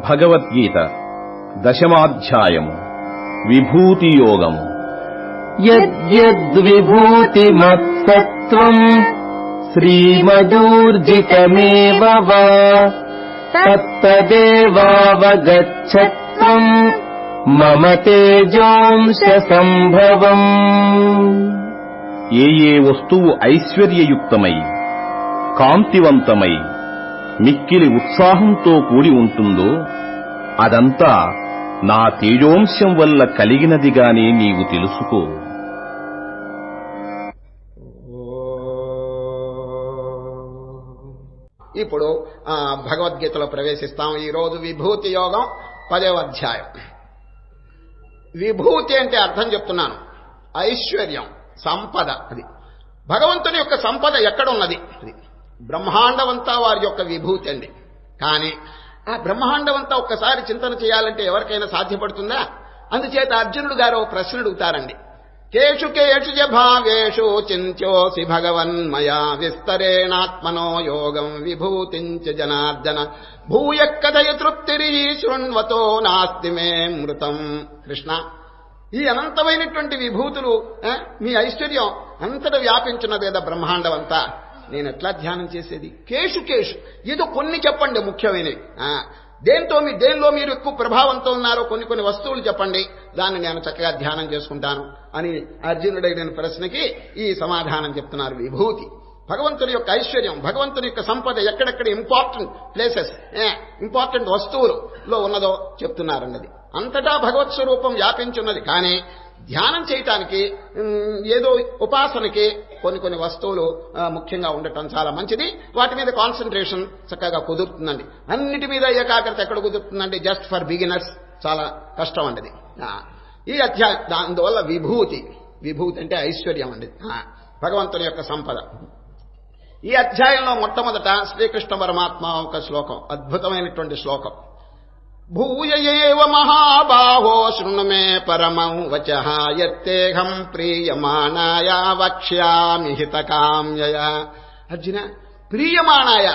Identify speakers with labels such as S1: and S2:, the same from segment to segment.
S1: భగవద్గీత దశమాధ్యాయము విభూతి యోగము.
S2: యద్యద్విభూతిమత్సత్వం శ్రీమదూర్జితమేవ వా తత్తదేవావగచ్చత్వం మమ తేజోంశ సంభవం.
S1: ఏ వస్తువు ఐశ్వర్యయుక్తమై కాంతివంతమై మిక్కిలి ఉత్సాహంతో కూడి ఉంటుందో అదంతా నా తేజోంశం వల్ల కలిగినదిగానే నీవు తెలుసుకో.
S3: ఇప్పుడు భగవద్గీతలో ప్రవేశిస్తాం. ఈరోజు విభూతి యోగం 10వ అధ్యాయం. విభూతి అంటే అర్థం చెప్తున్నాను, ఐశ్వర్యం, సంపద. అది భగవంతుని యొక్క సంపద ఎక్కడున్నది? అది బ్రహ్మాండమంతా వారి యొక్క విభూతి అండి. కానీ ఆ బ్రహ్మాండమంతా ఒక్కసారి చింతన చేయాలంటే ఎవరికైనా సాధ్యపడుతుందా? అందుచేత అర్జునుడు గారు ప్రశ్న అడుగుతారండి. కేషు కేషు చ భావేషు చింత్యోసి భగవన్మయా విస్తరేణాత్మనో యోగం విభూతించ జనార్దన భూయ కథయ తృప్తిరి శృణ్వతో నాస్తి మే మృతం. కృష్ణ, ఈ అనంతమైనటువంటి విభూతులు, మీ ఐశ్వర్యం అంతటా వ్యాపించున్నది కదా బ్రహ్మాండం అంతా, నేను ఎట్లా ధ్యానం చేసేది? కేషు కేషు, ఏదో కొన్ని చెప్పండి ముఖ్యమైనవి. దేనిలో మీరు ఎక్కువ ప్రభావంతో ఉన్నారో కొన్ని వస్తువులు చెప్పండి, దాన్ని నేను చక్కగా ధ్యానం చేసుకుంటాను అని అర్జునుడైన ప్రశ్నకి ఈ సమాధానం చెప్తున్నారు. విభూతి భగవంతుని యొక్క ఐశ్వర్యం, భగవంతుని యొక్క సంపద ఎక్కడెక్కడ ఇంపార్టెంట్ ప్లేసెస్, ఇంపార్టెంట్ వస్తువులలో ఉన్నదో చెప్తున్నారన్నది. అంతటా భగవత్ స్వరూపం వ్యాపించున్నది. కానీ ధ్యానం చేయటానికి, ఏదో ఉపాసనకి కొన్ని వస్తువులు ముఖ్యంగా ఉండటం చాలా మంచిది. వాటి మీద కాన్సన్ట్రేషన్ చక్కగా కుదురుతుందండి. అన్నిటి మీద ఏకాగ్రత ఎక్కడ కుదురుతుందండి? జస్ట్ ఫర్ బిగినర్స్ చాలా కష్టం అండి. ఈ అధ్యాయం అందువల్ల విభూతి అంటే ఐశ్వర్యం అండి, భగవంతుని యొక్క సంపద. ఈ అధ్యాయంలో మొట్టమొదట శ్రీకృష్ణ పరమాత్మ ఒక శ్లోకం, అద్భుతమైనటువంటి శ్లోకం. భూయ ఏవ మహాబాహో శృణు మే పరమం వచః యత్తేహం ప్రీయమాణాయ వక్ష్యామి హితకామ్యయ. అర్జున, ప్రియమాణాయ,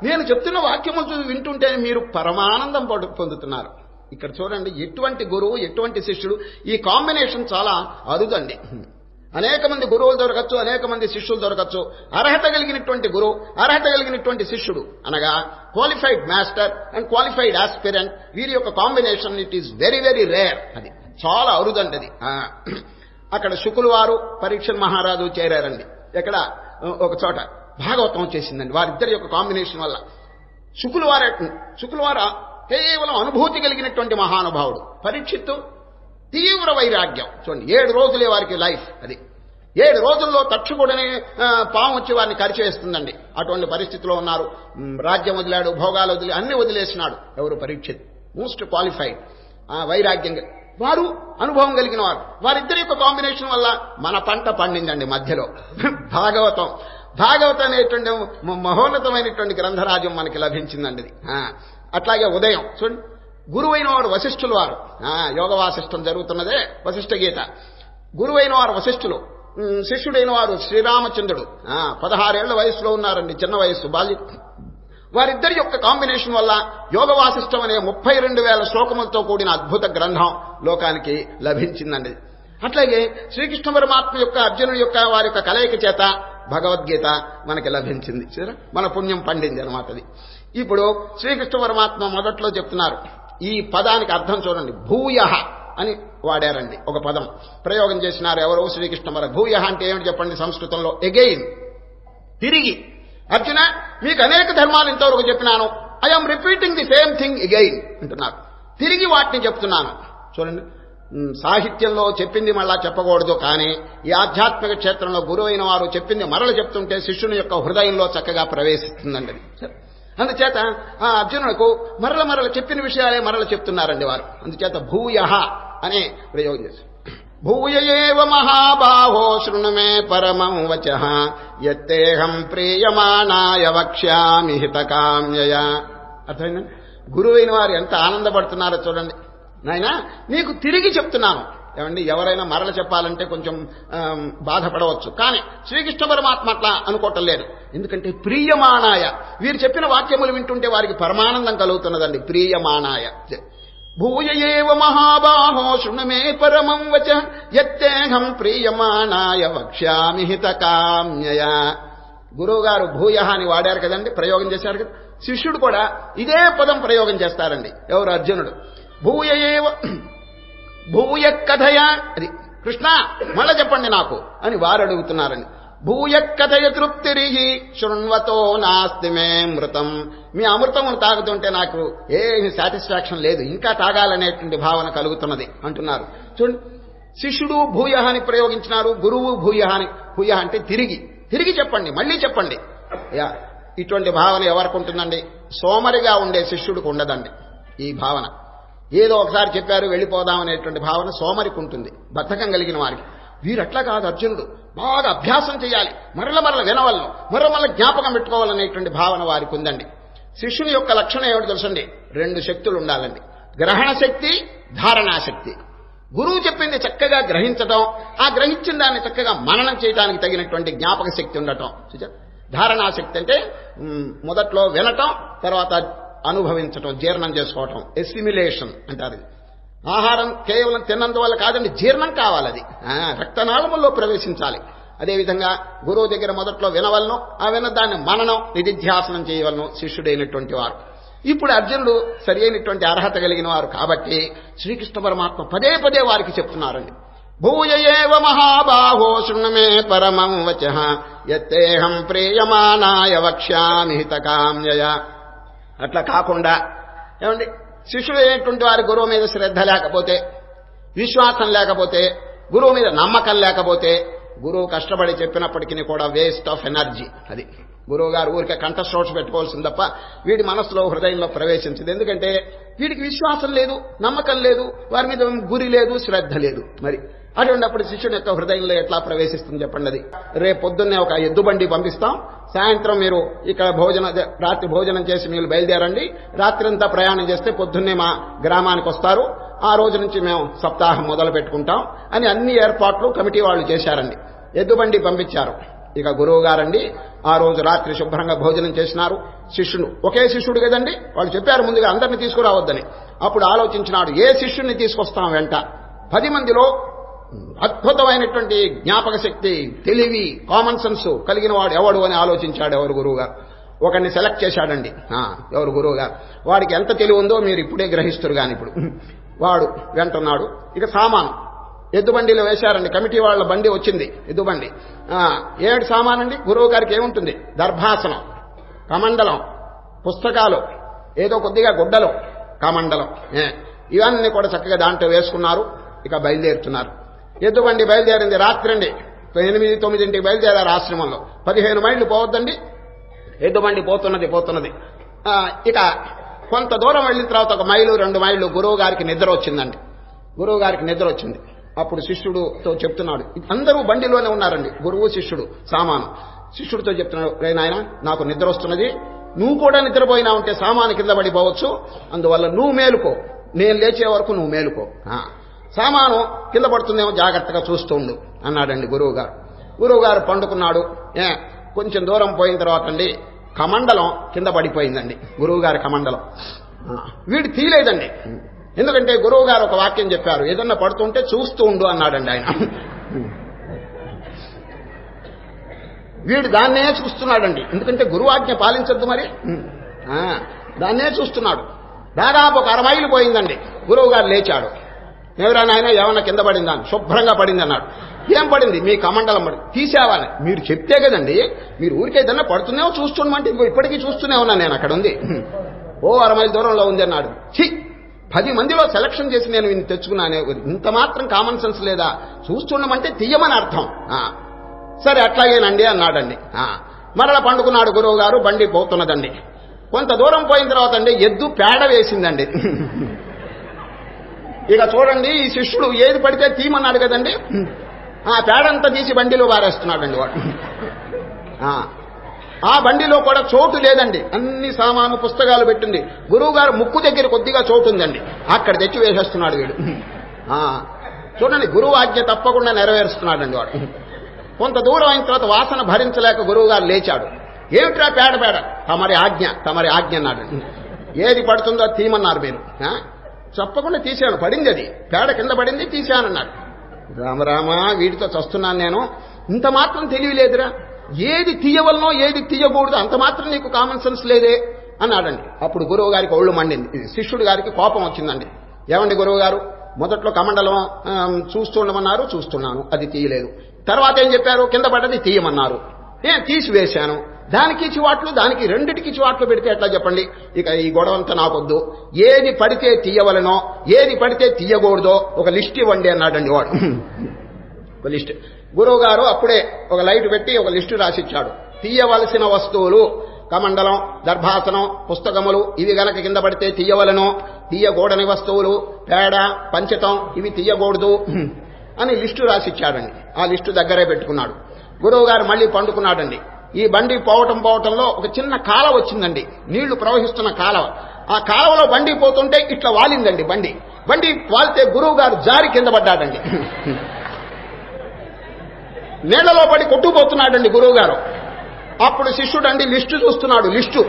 S3: నేను చెప్తున్న వాక్యములు వింటుంటే మీరు పరమానందం పొందుతున్నారు. ఇక్కడ చూడండి, ఎటువంటి గురువు ఎటువంటి శిష్యుడు, ఈ కాంబినేషన్ చాలా అరుదండి. అనేక మంది గురువులు దొరకచ్చు, అనేక మంది శిష్యులు దొరకచ్చు. అర్హత కలిగినటువంటి గురువు, అర్హత కలిగినటువంటి శిష్యుడు అనగా qualified master and qualified aspirant, వీరి యొక్క combination it is very very rare. అది చాలా అరుదండి. అది అక్కడ శుకులు వారు పరీక్షణ్ మహారాజు చేరారండి. ఎక్కడ? ఒక చోట భాగవతం చేసిందండి వారిద్దరి యొక్క కాంబినేషన్ వల్ల. శుకులు వార కేవలం అనుభూతి కలిగినటువంటి మహానుభావుడు. పరీక్షిత్తు తీవ్ర వైరాగ్యం. చూడండి, 7 రోజులే వారికి లైఫ్. అది 7 రోజుల్లో తక్షకుడనే పాము వచ్చి వారిని కరిచేస్తుందండి. అటువంటి పరిస్థితిలో ఉన్నారు. రాజ్యం వదిలాడు, భోగాలు వదిలి అన్ని వదిలేసినాడు. ఎవరు? పరీక్షిత్. మోస్ట్ క్వాలిఫైడ్, వైరాగ్యంగా వారు, అనుభవం కలిగిన వారు. వారిద్దరి యొక్క కాంబినేషన్ వల్ల మన పంట పండిందండి మధ్యలో. భాగవతం అనేటువంటి మహోన్నతమైనటువంటి గ్రంథరాజ్యం మనకి లభించిందండి. అట్లాగే ఉదయం చూడండి, గురువైన వారు వశిష్ఠులు వారు, యోగ వాసిష్టం జరుగుతున్నదే వశిష్ఠ గీత. గురువైన వారు వశిష్ఠులు, శిష్యుడైన వారు శ్రీరామచంద్రుడు. 16 ఏళ్ల వయసులో ఉన్నారండి, చిన్న వయస్సు, బాల్యం. వారిద్దరి యొక్క కాంబినేషన్ వల్ల యోగ వాసిష్టం అనే 32,000 శ్లోకములతో కూడిన అద్భుత గ్రంథం లోకానికి లభించిందండి. అట్లాగే శ్రీకృష్ణ పరమాత్మ యొక్క అర్జునుడి యొక్క వారి యొక్క కలయిక చేత భగవద్గీత మనకి లభించింది. మన పుణ్యం పండింది అనమాట. అది ఇప్పుడు శ్రీకృష్ణ పరమాత్మ మొదట్లో చెప్తున్నారు. ఈ పదానికి అర్థం చూడండి, భూయ అని వాడారండి. ఒక పదం ప్రయోగం చేసినారు ఎవరు? శ్రీకృష్ణ పరమాత్మ. భూయ అంటే ఏమిటి చెప్పండి సంస్కృతంలో? ఎగైన్, తిరిగి. అర్జున, మీకు అనేక ధర్మాలు ఇంతవరకు చెప్పినాను, I'm repeating the same thing again అంటున్నారు. తిరిగి వాటిని చెప్తున్నాను. చూడండి, సాహిత్యంలో చెప్పింది మళ్ళా చెప్పకూడదు, కానీ ఈ ఆధ్యాత్మిక క్షేత్రంలో గురువైన వారు చెప్పింది మరల చెప్తుంటే శిష్యుని యొక్క హృదయంలో చక్కగా ప్రవేశిస్తుందండి. అందుచేత ఆ అర్జునులకు మరల చెప్పిన విషయాలే మరల చెప్తున్నారండి వారు. అందుచేత భూయ అనే ప్రయోగం చేశారు. భూయ ఏవ మహాబాహో శృణు మే పరమం వచః యత్తేహం ప్రీయమాణాయ వక్ష్యామి హితకామ్యయ. అర్థమైందండి? గురువైన వారు ఎంత ఆనందపడుతున్నారో చూడండి. నాయనా, నీకు తిరిగి చెప్తున్నాను, ఏమండి ఎవరైనా మరల చెప్పాలంటే కొంచెం బాధపడవచ్చు, కానీ శ్రీకృష్ణ పరమాత్మ అట్లా అనుకోవటం లేదు. ఎందుకంటే ప్రియమానాయ, వీరు చెప్పిన వాక్యములు వింటుంటే వారికి పరమానందం కలుగుతున్నదండి. ప్రియమానాయ భూయ ఏవ మహాబాహో శృణుమే పరమం వచ యత్తేహం ప్రియమానాయ వక్ష్యామి హితకామ్యయ. గురువు గారు భూయ అని వాడారు కదండి, ప్రయోగం చేశారు కదా. శిష్యుడు కూడా ఇదే పదం ప్రయోగం చేస్తారండి. ఎవరు? అర్జునుడు. భూయ ఏవ భూయ కథయ, అది కృష్ణ మళ్ళా చెప్పండి నాకు అని వారు అడుగుతున్నారండి. భూయ కథయ తృప్తిరిహి శృణ్వతో నాస్తి మే మృతం. మీ అమృతమును తాగుతుంటే నాకు ఏమి సాటిస్ఫాక్షన్ లేదు, ఇంకా తాగాలనేటువంటి భావన కలుగుతున్నది అంటున్నారు. చూడండి, శిష్యుడు భూయ అని ప్రయోగించినారు, గురువు భూయ అని. భూయ అంటే తిరిగి చెప్పండి, మళ్ళీ చెప్పండి. ఇటువంటి భావన ఎవరికి ఉంటుందండి? సోమరిగా ఉండే శిష్యుడికి ఉండదండి ఈ భావన. ఏదో ఒకసారి చెప్పారు వెళ్ళిపోదామనేటువంటి భావన సోమరికి ఉంటుంది, బద్ధకం కలిగిన వారికి. వీరట్లా కాదు, అర్జునుడు బాగా అభ్యాసం చేయాలి, మరల వినవలను, మరల జ్ఞాపకం పెట్టుకోవాలనేటువంటి భావన వారికి ఉందండి. శిష్యుని యొక్క లక్షణం ఏమిటి తెలుసండి? 2 శక్తులు ఉండాలండి, గ్రహణ శక్తి, ధారణాశక్తి. గురువు చెప్పింది చక్కగా గ్రహించటం, ఆ గ్రహించిన దాన్ని చక్కగా మననం చేయడానికి తగినటువంటి జ్ఞాపక శక్తి ఉండటం. ధారణాశక్తి అంటే మొదట్లో వినటం, తర్వాత అనుభవించటం, జీర్ణం చేసుకోవటం, ఎసిమిలేషన్ అంటారు. ఆహారం కేవలం తిన్నందువల్ల కాదండి, జీర్ణం కావాలి, అది రక్తనాళముల్లో ప్రవేశించాలి. అదేవిధంగా గురువు దగ్గర మొదట్లో వినవలను, ఆ వినదాన్ని మననం, నిధిధ్యాసనం చేయవలను శిష్యుడైనటువంటి వారు. ఇప్పుడు అర్జునుడు సరి అయినటువంటి అర్హత కలిగిన వారు కాబట్టి శ్రీకృష్ణ పరమాత్మ పదే వారికి చెప్తున్నారండి. భూయ ఏవ మహాబాహో శృణుమే పరమం వచః యత్తేహం ప్రియమానాయ వక్ష్యామి హితకామ్యయ. అట్లా కాకుండా ఏమండి, శిష్యుడు అయినటువంటి వారి గురువు మీద శ్రద్ధ లేకపోతే, విశ్వాసం లేకపోతే, గురువు మీద నమ్మకం లేకపోతే, గురువు కష్టపడి చెప్పినప్పటికీ కూడా వేస్ట్ ఆఫ్ ఎనర్జీ. అది గురువు గారు ఊరికే కంఠశ్రోష పెట్టుకోవాల్సింది తప్ప వీడి మనసులో, హృదయంలో ప్రవేశించదు. ఎందుకంటే వీడికి విశ్వాసం లేదు, నమ్మకం లేదు, వారి మీద గురి లేదు, శ్రద్ధ లేదు. మరి అటువంటిప్పుడు శిష్యుని యొక్క హృదయంలో ఎట్లా ప్రవేశిస్తుంది చెప్పండి. అది రేపు పొద్దున్నే ఒక ఎద్దుబండి పంపిస్తాం, సాయంత్రం మీరు ఇక్కడ రాత్రి భోజనం చేసి మీరు బయలుదేరండి, రాత్రి అంతా ప్రయాణం చేస్తే పొద్దున్నే మా గ్రామానికి వస్తారు, ఆ రోజు నుంచి మేము సప్తాహం మొదలు పెట్టుకుంటాం అని అన్ని ఏర్పాట్లు కమిటీ వాళ్ళు చేశారండి. ఎద్దుబండి పంపించారు. ఇక గురువు గారండి ఆ రోజు రాత్రి శుభ్రంగా భోజనం చేసినారు. శిష్యుడు ఒకే శిష్యుడు కదండి, వాళ్ళు చెప్పారు ముందుగా అందరినీ తీసుకురావద్దని. అప్పుడు ఆలోచించినాడు, ఏ శిష్యుడిని తీసుకొస్తాం వెంట? 10 మందిలో అద్భుతమైనటువంటి జ్ఞాపక శక్తి, తెలివి, కామన్ సెన్స్ కలిగిన వాడు ఎవడు అని ఆలోచించాడు ఎవరు గురువు గారు. ఒకరిని సెలెక్ట్ చేశాడండి. ఎవరు గురువు గారు. వాడికి ఎంత తెలివి ఉందో మీరు ఇప్పుడే గ్రహిస్తారు. కానీ ఇప్పుడు వాడు వెంటున్నాడు. ఇక సామాను ఎద్దుబండిలో వేశారండి, కమిటీ వాళ్ళ బండి వచ్చింది, ఎద్దుబండి. 7 సామానండి. గురువు గారికి ఏముంటుంది? దర్భాసనం, కమండలం, పుస్తకాలు, ఏదో కొద్దిగా గుడ్డలు, కమండలం, ఇవన్నీ కూడా చక్కగా దాంట్లో వేసుకున్నారు. ఇక బయలుదేరుతున్నారు. ఎద్దుబండి బయలుదేరింది రాత్రి అండి, 8-9 బయలుదేరారు ఆశ్రమంలో. 15 మైళ్ళు పోవద్దండి, ఎద్దుబండి పోతున్నది. ఇక కొంత దూరం వెళ్ళిన తర్వాత 1 మైలు 2 మైళ్ళు గురువు గారికి నిద్ర వచ్చిందండి. గురువు గారికి నిద్ర వచ్చింది. అప్పుడు శిష్యుడుతో చెప్తున్నాడు, అందరూ బండిలోనే ఉన్నారండి, గురువు శిష్యుడు సామాను. శిష్యుడితో చెప్తున్నాడు, రే నాయన నాకు నిద్ర వస్తున్నది, నువ్వు కూడా నిద్రపోయినా ఉంటే సామాను కింద పడిపోవచ్చు, అందువల్ల నువ్వు మేలుకో, నేను లేచే వరకు నువ్వు మేలుకో, సామాను కింద పడుతుందేమో జాగ్రత్తగా చూస్తూ ఉండు అన్నాడండి గురువు గారు. గురువు గారు పండుకున్నాడు. కొంచెం దూరం పోయిన తర్వాత అండి కమండలం కింద పడిపోయిందండి, గురువు గారి కమండలం. వీడు తీలేదండి, ఎందుకంటే గురువు గారు ఒక వాక్యం చెప్పారు, ఏదన్నా పడుతుంటే చూస్తూ ఉండు అన్నాడండి ఆయన. వీడు దాన్నే చూస్తున్నాడండి, ఎందుకంటే గురువు ఆజ్ఞ పాలించద్దు మరి, దాన్నే చూస్తున్నాడు. దాదాపు 1 అర మైలు పోయిందండి. గురువు గారు లేచాడు. ఎవరా నాయన ఏమన్నా కింద పడిందా? శుభ్రంగా పడింది అన్నాడు. ఏం పడింది? మీ కమండలం పడి. తీసేవాలని మీరు చెప్తే కదండి, మీరు ఊరికే ఏదన్నా పడుతున్నావో చూస్తుండమంటే ఇప్పటికీ చూస్తూనే ఉన్నాను నేను, అక్కడ ఉంది, 1 అర మైలు దూరంలో ఉంది అన్నాడు. 10 మందిలో సెలక్షన్ చేసి నేను వీడిని తెచ్చుకున్నానే, ఇంత మాత్రం కామన్ సెన్స్ లేదా? చూస్తుండమంటే తీయమని అర్థం. సరే అట్లాగేనండి అన్నాడండి. మరలా పండుకున్నాడు గురువు గారు. బండి పోతున్నదండి. కొంత దూరం పోయిన తర్వాత అండి ఎద్దు పేడ వేసిందండి. ఇక చూడండి, ఈ శిష్యుడు ఏది పడితే తీయమన్నాడు కదండి, ఆ పేడంతా తీసి బండిలో పారేస్తున్నాడండి వాడు. ఆ బండిలో కూడా చోటు లేదండి, అన్ని సామాను పుస్తకాలు పెట్టింది. గురువు గారు ముక్కు దగ్గర కొద్దిగా చోటు ఉందండి, అక్కడ తెచ్చి వేసేస్తున్నాడు వీడు. చూడండి, గురువు ఆజ్ఞ తప్పకుండా నెరవేరుస్తున్నాడండి వాడు. కొంత దూరం అయిన తర్వాత వాసన భరించలేక గురువు గారు లేచాడు. ఏమిట్రా పేడ పేడ? తమరి ఆజ్ఞ అన్నాడు. ఏది పడుతుందో తీయమన్నారు మీరు. చెప్పకుండా తీశాను, పడింది, అది పేడ కింద పడింది, తీశానన్నాడు. రామరామ, వీటితో చస్తున్నాను నేను, ఇంత మాత్రం తెలియలేదురా, ఏది తీయవలనో ఏది తీయకూడదు అంత మాత్రం నీకు కామన్ సెన్స్ లేదే అన్నాడండి. అప్పుడు గురువు గారికి ఒళ్ళు మండింది, శిష్యుడి గారికి కోపం వచ్చిందండి. ఏమండి గురువు గారు, మొదట్లో కమండలం చూస్తుండమన్నారు, చూస్తున్నాను, అది తీయలేదు. తర్వాత ఏం చెప్పారు? కింద పడ్డది తీయమన్నారు, నేను తీసివేశాను. దానికి చివాట్లు, దానికి రెండిటికి చివాట్లు పెడితే ఎట్లా చెప్పండి? ఇక ఈ గొడవంతా నాకొద్దు, ఏది పడితే తీయవలనో ఏది పడితే తీయకూడదో ఒక లిస్ట్ ఇవ్వండి అన్నాడండి వాడు. ఒక లిస్ట్. గురువు గారు అప్పుడే ఒక లైట్ పెట్టి ఒక లిస్టు రాసిచ్చాడు. తీయవలసిన వస్తువులు కమండలం, దర్భాసనం, పుస్తకములు, ఇవి గనక కింద పడితే తీయవలను, తీయకూడని వస్తువులు పేడ, పంచతం, ఇవి తీయకూడదు అని లిస్టు రాసిచ్చాడండి. ఆ లిస్టు దగ్గరే పెట్టుకున్నాడు. గురువు గారు మళ్ళీ పండుకున్నాడండి. ఈ బండి పోవటంలో ఒక చిన్న కాలవ వచ్చిందండి, నీళ్లు ప్రవహిస్తున్న కాలవ. ఆ కాలవలో బండి పోతుంటే ఇట్లా వాలిందండి బండి వాలితే గురువు గారు జారి కింద పడ్డాడండి. నీళ్లలో పడి కొట్టుకుపోతున్నాడండి గురువు గారు. అప్పుడు శిష్యుడు అండి లిస్టు చూస్తున్నాడు, లిస్టు.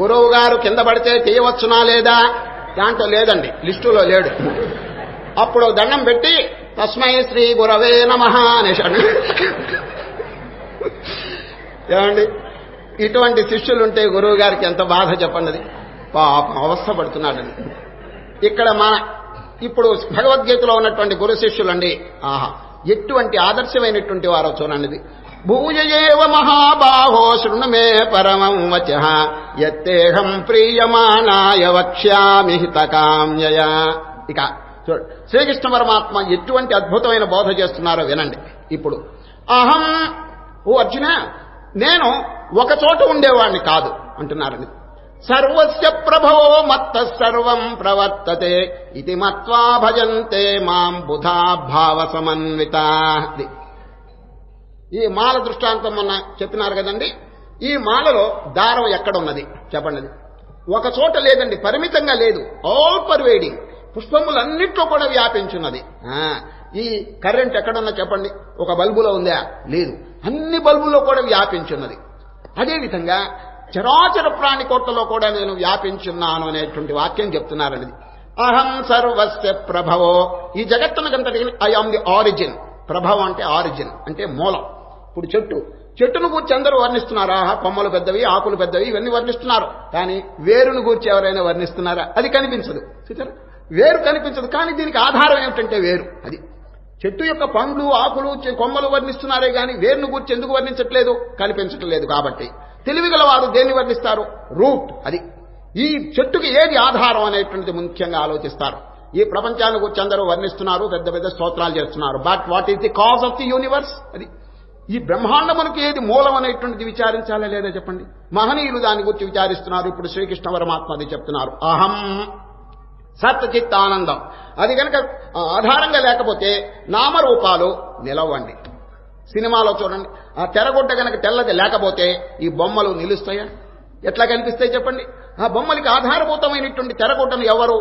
S3: గురువు గారు కింద పడితే తీయవచ్చునా లేదా? దాంట్లో లేదండి, లిస్టులో లేడు. అప్పుడు దండం పెట్టి తస్మై శ్రీ గురవే నమః అనేశాడు. ఏమండి, ఇటువంటి శిష్యులుంటే గురువు గారికి ఎంత బాధ చెప్పండి. పాపం అవస్థ పడుతున్నాడండి. ఇక్కడ ఇప్పుడు భగవద్గీతలో ఉన్నటువంటి గురు శిష్యులండి, ఆహా ఎటువంటి ఆదర్శమైనటువంటి వారో చూడండి. భూయేవ మహాబాహో శృణు మే పరమం వచః యత్తేహం ప్రీయమానాయ వక్ష్యామి హితకామ్యయా. ఇక శ్రీకృష్ణ పరమాత్మ ఎటువంటి అద్భుతమైన బోధ చేస్తున్నారో వినండి. ఇప్పుడు అహం, ఓ అర్జున, నేను ఒక చోట ఉండేవాడిని కాదు అంటున్నారని. సర్వస్య ప్రభవో మత్త సర్వం ప్రవర్తతే ఇది మత్వా భజంతే మాం బుధా భావ సమన్విత. ఈ మాల దృష్టాంతం మొన్న చెప్పినారు కదండి. ఈ మాలలో దారం ఎక్కడున్నది చెప్పండి? ఒక చోట లేదండి, పరిమితంగా లేదు, ఆల్ పర్వేడింగ్, పుష్పములన్నిట్లో కూడా వ్యాపించున్నది. ఈ కరెంట్ ఎక్కడున్నా చెప్పండి? ఒక బల్బులో ఉందా? లేదు, అన్ని బల్బుల్లో కూడా వ్యాపించున్నది. అదేవిధంగా చరాచర ప్రాణికోట్లలో కూడా నేను వ్యాపించున్నాను అనేటువంటి వాక్యం చెప్తున్నారనేది. అహం సర్వస్య ప్రభవో, ఈ జగత్తునకంతటి ఐ ఆమ్ ది ఆరిజిన్. ప్రభవం అంటే ఆరిజిన్, అంటే మూలం. ఇప్పుడు చెట్టును గూర్చి అందరూ వర్ణిస్తున్నారా? కొమ్మలు పెద్దవి, ఆకులు పెద్దవి, ఇవన్నీ వర్ణిస్తున్నారు. కానీ వేరును గూర్చి ఎవరైనా వర్ణిస్తున్నారా? అది కనిపించదు. చూసారా, వేరు కనిపించదు. కానీ దీనికి ఆధారం ఏమిటంటే వేరు. అది చెట్టు యొక్క పండ్లు, ఆకులు, కొమ్మలు వర్ణిస్తున్నారే కానీ వేరును గూర్చి ఎందుకు వర్ణించట్లేదు? కనిపించటం లేదు కాబట్టి. తెలివిగల వారు దేన్ని వర్ణిస్తారు? రూట్. అది ఈ చెట్టుకి ఏది ఆధారం అనేటువంటిది ముఖ్యంగా ఆలోచిస్తారు. ఈ ప్రపంచాన్ని గురించి అందరూ వర్ణిస్తున్నారు, పెద్ద పెద్ద స్తోత్రాలు చేస్తున్నారు. But what is the cause of the universe? అది ఈ బ్రహ్మాండమునికి ఏది మూలం అనేటువంటిది విచారించాలా లేదా చెప్పండి? మహనీయులు దాని గురించి విచారిస్తున్నారు. ఇప్పుడు శ్రీకృష్ణ పరమాత్మ అది చెప్తున్నారు. అహం సత్ చిత్ ఆనందం. అది కనుక ఆధారంగా లేకపోతే నామరూపాలు నిలవండి. సినిమాలో చూడండి, ఆ తెరగుడ్డ కనుక తెల్లది లేకపోతే ఈ బొమ్మలు నిలుస్తాయా? ఎట్లా కనిపిస్తాయి చెప్పండి? ఆ బొమ్మలకి ఆధారభూతమైనటువంటి తెరగుడ్డను ఎవరు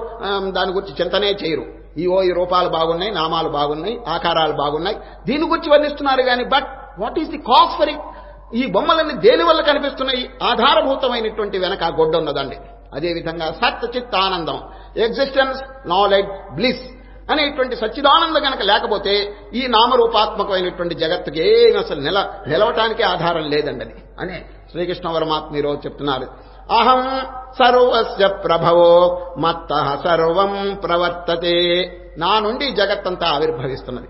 S3: దాని గురించి చింతనే చేయరు. ఈ రూపాలు బాగున్నాయి, నామాలు బాగున్నాయి, ఆకారాలు బాగున్నాయి, దీని గురించి వర్ణిస్తున్నారు కానీ but what is the cause for it? ఈ బొమ్మలన్నీ దేని వల్ల కనిపిస్తున్నాయి? ఆధారభూతమైనటువంటి వెనక ఆ గొడ్డ ఉన్నదండి. అదేవిధంగా సత్ చిత్ ఆనందం, ఎగ్జిస్టెన్స్, నాలెడ్జ్, బ్లిస్ అనేటువంటి సచ్చిదానందం కనుక లేకపోతే ఈ నామరూపాత్మకమైనటువంటి జగత్తుకి ఏమి అసలు నిలవటానికి ఆధారం లేదండి. అది అనే శ్రీకృష్ణ పరమాత్మ ఈరోజు చెప్తున్నారు. అహం సర్వస్య ప్రభవో మత్తః సర్వం ప్రవర్తతే. నా నుండి జగత్తంతా ఆవిర్భవిస్తున్నది.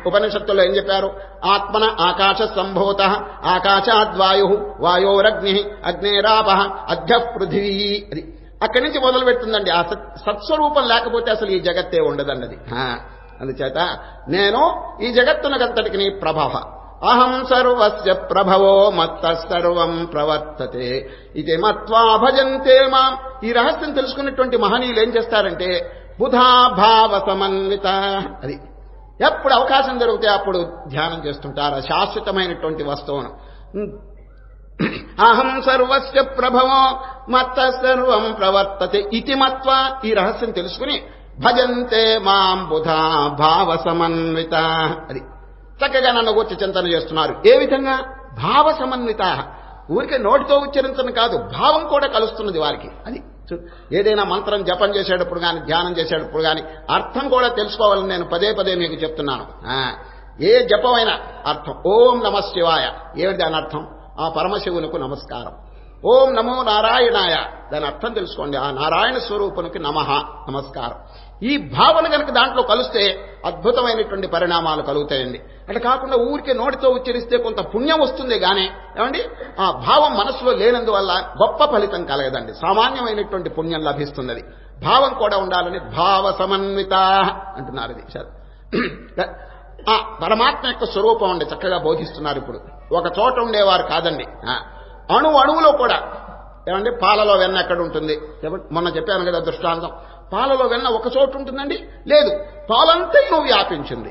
S3: ఉపనిషత్తుల్లో ఏం చెప్పారు? ఆత్మన ఆకాశ సంభూత, ఆకాశాద్వాయు, వాయోరగ్ని, అగ్నేరాప, అద్య పృథివీ. అది అక్కడి నుంచి మొదలు పెడుతుందండి. ఆ సత్స్వరూపం లేకపోతే అసలు ఈ జగత్తే ఉండదండి. అందుచేత నేను ఈ జగత్తునకంతటికి ప్రభవ. అహం సర్వస్య ప్రభవో మత్తః సర్వం ప్రవర్తతే ఇది మత్వా భజంతే మాం. ఈ రహస్యం తెలుసుకున్నటువంటి మహనీయులు ఏం చేస్తారంటే బుధా భావ సమన్విత. అది ఎప్పుడు అవకాశం దొరికితే అప్పుడు ధ్యానం చేస్తుంటారు శాశ్వతమైనటువంటి వస్తువును. అహం సర్వస్య ప్రభవో మత్త సర్వం ప్రవర్తతే ఇతి మత్వా, ఈ రహస్యం తెలుసుకుని భజంతే మాం బుధా భావ సమన్విత, అది చక్కగా నన్ను గురించి చింతన చేస్తున్నారు. ఏ విధంగా? భావ సమన్విత. ఊరికే నోటితో ఉచ్చరించడం కాదు, భావం కూడా కలుస్తున్నది వారికి. అది ఏదైనా మంత్రం జపం చేసేటప్పుడు కానీ ధ్యానం చేసేటప్పుడు కానీ అర్థం కూడా తెలుసుకోవాలని నేను పదే పదే మీకు చెప్తున్నాను. ఏ జపమైనా అర్థం ఓం నమ శివాయ, ఏమిటి దాని అర్థం? ఆ పరమశివునికి నమస్కారం. ఓం నమో నారాయణాయ, దాని అర్థం తెలుసుకోండి, ఆ నారాయణ స్వరూపునికి నమః, నమస్కారం. ఈ భావన కనుక దాంట్లో కలిస్తే అద్భుతమైనటువంటి పరిణామాలు కలుగుతాయండి. అట్లా కాకుండా ఊరికే నోటితో ఉచ్చరిస్తే కొంత పుణ్యం వస్తుంది కానీ ఏమండి ఆ భావం మనసులో లేనందువల్ల గొప్ప ఫలితం కలగదండి, సామాన్యమైనటువంటి పుణ్యం లభిస్తున్నది. భావం కూడా ఉండాలని భావ సమన్విత అంటున్నారు. ఇది సార్ ఆ పరమాత్మ యొక్క స్వరూపం అండి చక్కగా బోధిస్తున్నారు. ఇప్పుడు ఒక చోట ఉండేవారు కాదండి, అణువులో కూడా. ఏమండి పాలలో వెన్న ఎక్కడ ఉంటుంది? మొన్న చెప్పాను కదా దృష్టాంతం, పాలలో వెన్న ఒక చోటు ఉంటుందండి, లేదు, పాలంతైనా వ్యాపించింది.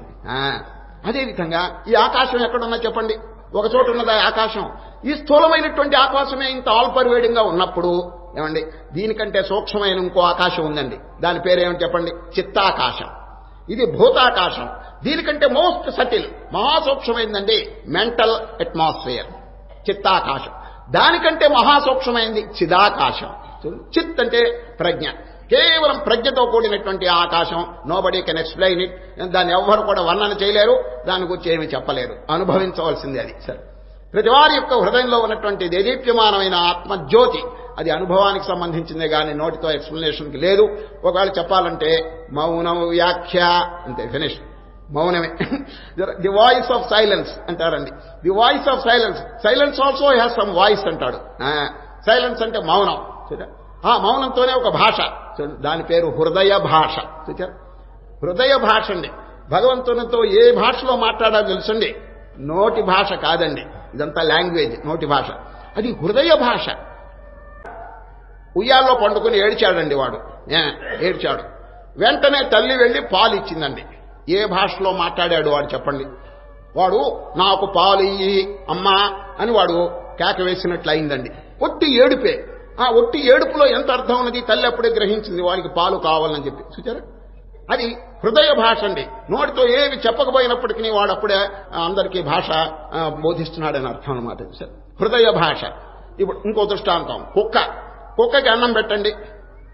S3: అదేవిధంగా ఈ ఆకాశం ఎక్కడున్నా చెప్పండి, ఒక చోటు ఉన్నదా ఆకాశం? ఈ స్థూలమైనటువంటి ఆకాశమే ఇంత ఆల్పర్వేడింగ్గా ఉన్నప్పుడు ఏమండి దీనికంటే సూక్ష్మమైన ఇంకో ఆకాశం ఉందండి, దాని పేరేమని చెప్పండి? చిత్తాకాశం. ఇది భూతాకాశం. దీనికంటే మోస్ట్ సటిల్ మహాసూక్ష్మమైందండి మెంటల్ అట్మాస్ఫియర్, చిత్తాకాశం. దానికంటే మహాసూక్ష్మమైంది చిదాకాశం. చిత్ అంటే ప్రజ్ఞ, కేవలం ప్రజ్ఞతో కూడినటువంటి ఆకాశం. నోబడీ కెన్ ఎక్స్ప్లెయిన్ ఇట్, దాన్ని ఎవ్వరు కూడా వర్ణన చేయలేరు, దాని గురించి ఏమీ చెప్పలేరు, అనుభవించవలసిందే అది. సరే, ప్రతి వారి యొక్క హృదయంలో ఉన్నటువంటి దేదీప్యమానమైన ఆత్మజ్యోతి అది అనుభవానికి సంబంధించిందే కానీ నోటితో ఎక్స్ప్లెనేషన్కి లేదు. ఒకవేళ చెప్పాలంటే మౌనం వ్యాఖ్య అంతే, ఫినిష్. మౌనమే ది వాయిస్ ఆఫ్ సైలెన్స్ అంటారండి. The voice of silence, silence also has some voice అంటాడు. సైలెన్స్ అంటే మౌనం. ఆ మౌనంతోనే ఒక భాష, దాని పేరు హృదయ భాష. హృదయ భాష అండి. భగవంతునితో ఏ భాషలో మాట్లాడాలో తెలుసండి, నోటి భాష కాదండి, ఇదంతా లాంగ్వేజ్, నోటి భాష. అది హృదయ భాష. ఉయ్యాల్లో పండుకుని ఏడ్చాడండి వాడు, ఏడ్చాడు. వెంటనే తల్లి వెళ్లి పాలు ఇచ్చిందండి. ఏ భాషలో మాట్లాడాడు వాడు చెప్పండి? వాడు నాకు పాలు ఇయ్యి అమ్మా అని వాడు కేక వేసినట్లు అయిందండి. ఒట్టి ఏడుపే. ఆ ఒట్టి ఏడుపులో ఎంత అర్థం ఉన్నది తల్లి అప్పుడే గ్రహించింది, వాడికి పాలు కావాలని చెప్పి. చూచారా? అది హృదయ భాష అండి. నోటితో ఏవి చెప్పకపోయినప్పటికీ వాడు అప్పుడే అందరికీ భాష బోధిస్తున్నాడని అర్థం అనమాట. హృదయ భాష. ఇప్పుడు ఇంకో దృష్టాంతం, కుక్కకి అన్నం పెట్టండి.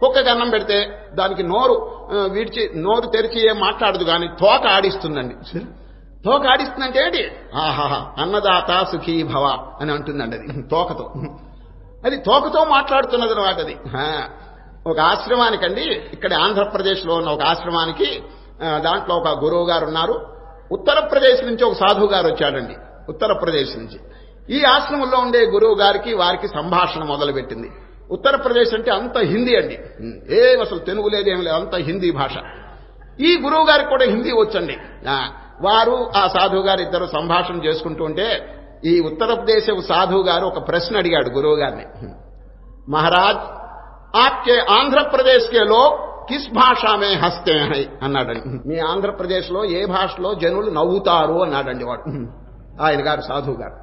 S3: కుక్కకి అన్నం పెడితే దానికి నోరు తెరిచి ఏం మాట్లాడదు కానీ తోక ఆడిస్తుందండి. తోక ఆడిస్తుందంటే ఏంటి? ఆహాహా అన్నదాత సుఖీ భవ అని అంటుందండి అది తోకతో. అది తోకతో మాట్లాడుతున్నది అనమాట. అది ఒక ఆశ్రమానికండి, ఇక్కడ ఆంధ్రప్రదేశ్లో ఉన్న ఒక ఆశ్రమానికి, దాంట్లో ఒక గురువు గారు ఉన్నారు. ఉత్తరప్రదేశ్ నుంచి ఒక సాధువు గారు వచ్చాడండి, ఉత్తరప్రదేశ్ నుంచి. ఈ ఆశ్రమంలో ఉండే గురువు గారికి వారికి సంభాషణ మొదలుపెట్టింది. ఉత్తరప్రదేశ్ అంటే అంత హిందీ అండి, అసలు తెలుగు లేదేమి లేదు, అంత హిందీ భాష. ఈ గురువు గారికి కూడా హిందీ వచ్చండి. వారు ఆ సాధువు గారు ఇద్దరు సంభాషణ చేసుకుంటూ ఉంటే ఈ ఉత్తరప్రదేశ్ సాధువు గారు ఒక ప్రశ్న అడిగాడు గురువు గారిని. మహారాజ్ ఆప్కే ఆంధ్రప్రదేశ్ కే లోగ్ కిస్ భాషా మే హస్తే హై అన్నాడండి. మీ ఆంధ్రప్రదేశ్ లో ఏ భాషలో జనులు నవ్వుతారు అన్నాడండి వాడు, ఆయన గారు సాధువు గారు.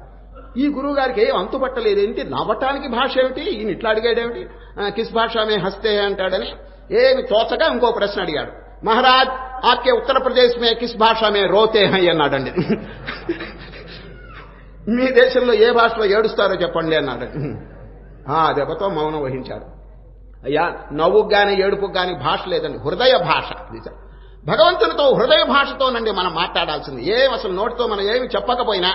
S3: ఈ గురువు గారికి ఏం అంతుపట్టలేదు, ఏంటి నవ్వటానికి భాష ఏమిటి, ఈయన ఇట్లా అడిగాడేమిటి, కిస్ భాషా మే హస్తే అంటాడని ఏమి తోచగా ఇంకో ప్రశ్న అడిగాడు. మహారాజ్ ఆప్కే ఉత్తరప్రదేశ్ మే కిస్ భాషా మే రోతే హై అన్నాడండి. మీ దేశంలో ఏ భాషలో ఏడుస్తారో చెప్పండి అన్నాడండి. దెబ్బతో మౌనం వహించాడు. అయ్యా నవ్వుకు గాని ఏడుపుకు గాని భాష లేదండి, హృదయ భాష. భగవంతునితో హృదయ భాషతోనండి మనం మాట్లాడాల్సింది. అసలు నోటితో మనం ఏమి చెప్పకపోయినా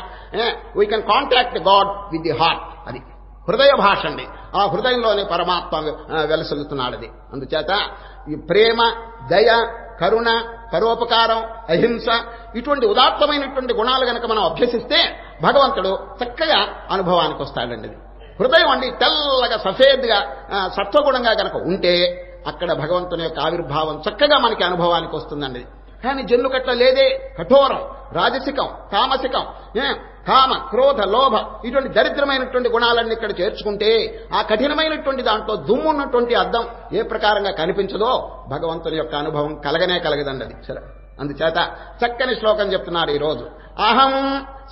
S3: we can contact God with the heart. అది హృదయ భాష అండి. ఆ హృదయంలోనే పరమాత్మ వెలసలుతున్నాడు. అది అందుచేత ఈ ప్రేమ, దయ, కరుణ, పరోపకారం, అహింస ఇటువంటి ఉదాత్తమైనటువంటి గుణాలు గనక మనం అభ్యసిస్తే భగవంతుడు చక్కగా అనుభవానికి వస్తాడండి. అది హృదయం అండి తెల్లగా సఫేద్గా సత్వగుణంగా గనక ఉంటే అక్కడ భగవంతుని యొక్క ఆవిర్భావం చక్కగా మనకి అనుభవానికి వస్తుందండి. కానీ జన్లుకట్ల లేదే, కఠోరం, రాజసికం, తామసికం, కామ, క్రోధ, లోభ ఇటువంటి దరిద్రమైనటువంటి గుణాలన్నీ ఇక్కడ చేర్చుకుంటే ఆ కఠినమైనటువంటి దాంట్లో దుమ్మున్నటువంటి అద్దం ఏ ప్రకారంగా కనిపించదో భగవంతుని యొక్క అనుభవం కలగనే కలగదండి. అది సరే, అందుచేత చక్కని శ్లోకం చెప్తున్నారు ఈరోజు. అహం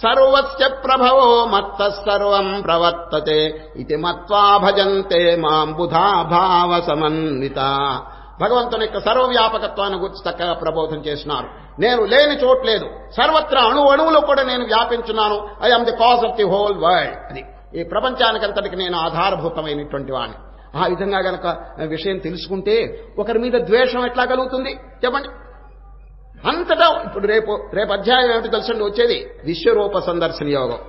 S3: సర్వస్య ప్రభవో మత్తః సర్వం ప్రవర్తతే ఇది మత్వా భజంతే మాం బుధా భావ సమన్వితా. భగవంతుని యొక్క సర్వవ్యాపకత్వాన్ని గురించి చక్కగా ప్రబోధం చేసినారు. నేను లేని చోట్లేదు, సర్వత్రా అణువులో కూడా నేను వ్యాపించున్నాను. I am the cause of the whole world. అది ఈ ప్రపంచానికంతటికి నేను ఆధారభూతమైనటువంటి వాడిని. ఆ విధంగా గనక విషయం తెలుసుకుంటే ఒకరి మీద ద్వేషం ఎట్లా కలుగుతుంది చెప్పండి? అంతటా ఇప్పుడు రేపు అధ్యాయం ఏమిటి తెలుసండి వచ్చేది? విశ్వరూప సందర్శన యోగం.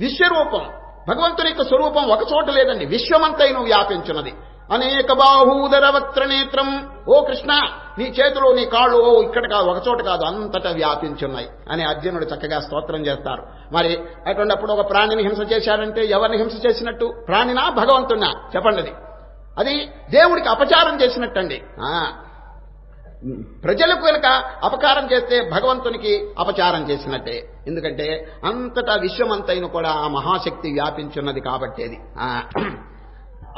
S3: విశ్వరూపం భగవంతుని యొక్క స్వరూపం ఒక చోట లేదండి, విశ్వమంతైను వ్యాపించున్నది. అనేక బాహూదర వక్త్ర నేత్రం. ఓ కృష్ణ, నీ చేతులు నీ కాళ్ళు ఇక్కడ కాదు, ఒక చోట కాదు, అంతటా వ్యాపించున్నాయి అని అర్జునుడు చక్కగా స్తోత్రం చేస్తారు. మరి అటువంటిప్పుడు ఒక ప్రాణిని హింస చేశారంటే ఎవరిని హింస చేసినట్టు? ప్రాణినా భగవంతున్నా చెప్పండి? అది దేవుడికి అపచారం చేసినట్టండి. ప్రజలకు కనుక అపకారం చేస్తే భగవంతునికి అపచారం చేసినట్టే. ఎందుకంటే అంతటా విశ్వమంతైన కూడా ఆ మహాశక్తి వ్యాపించున్నది కాబట్టి. అది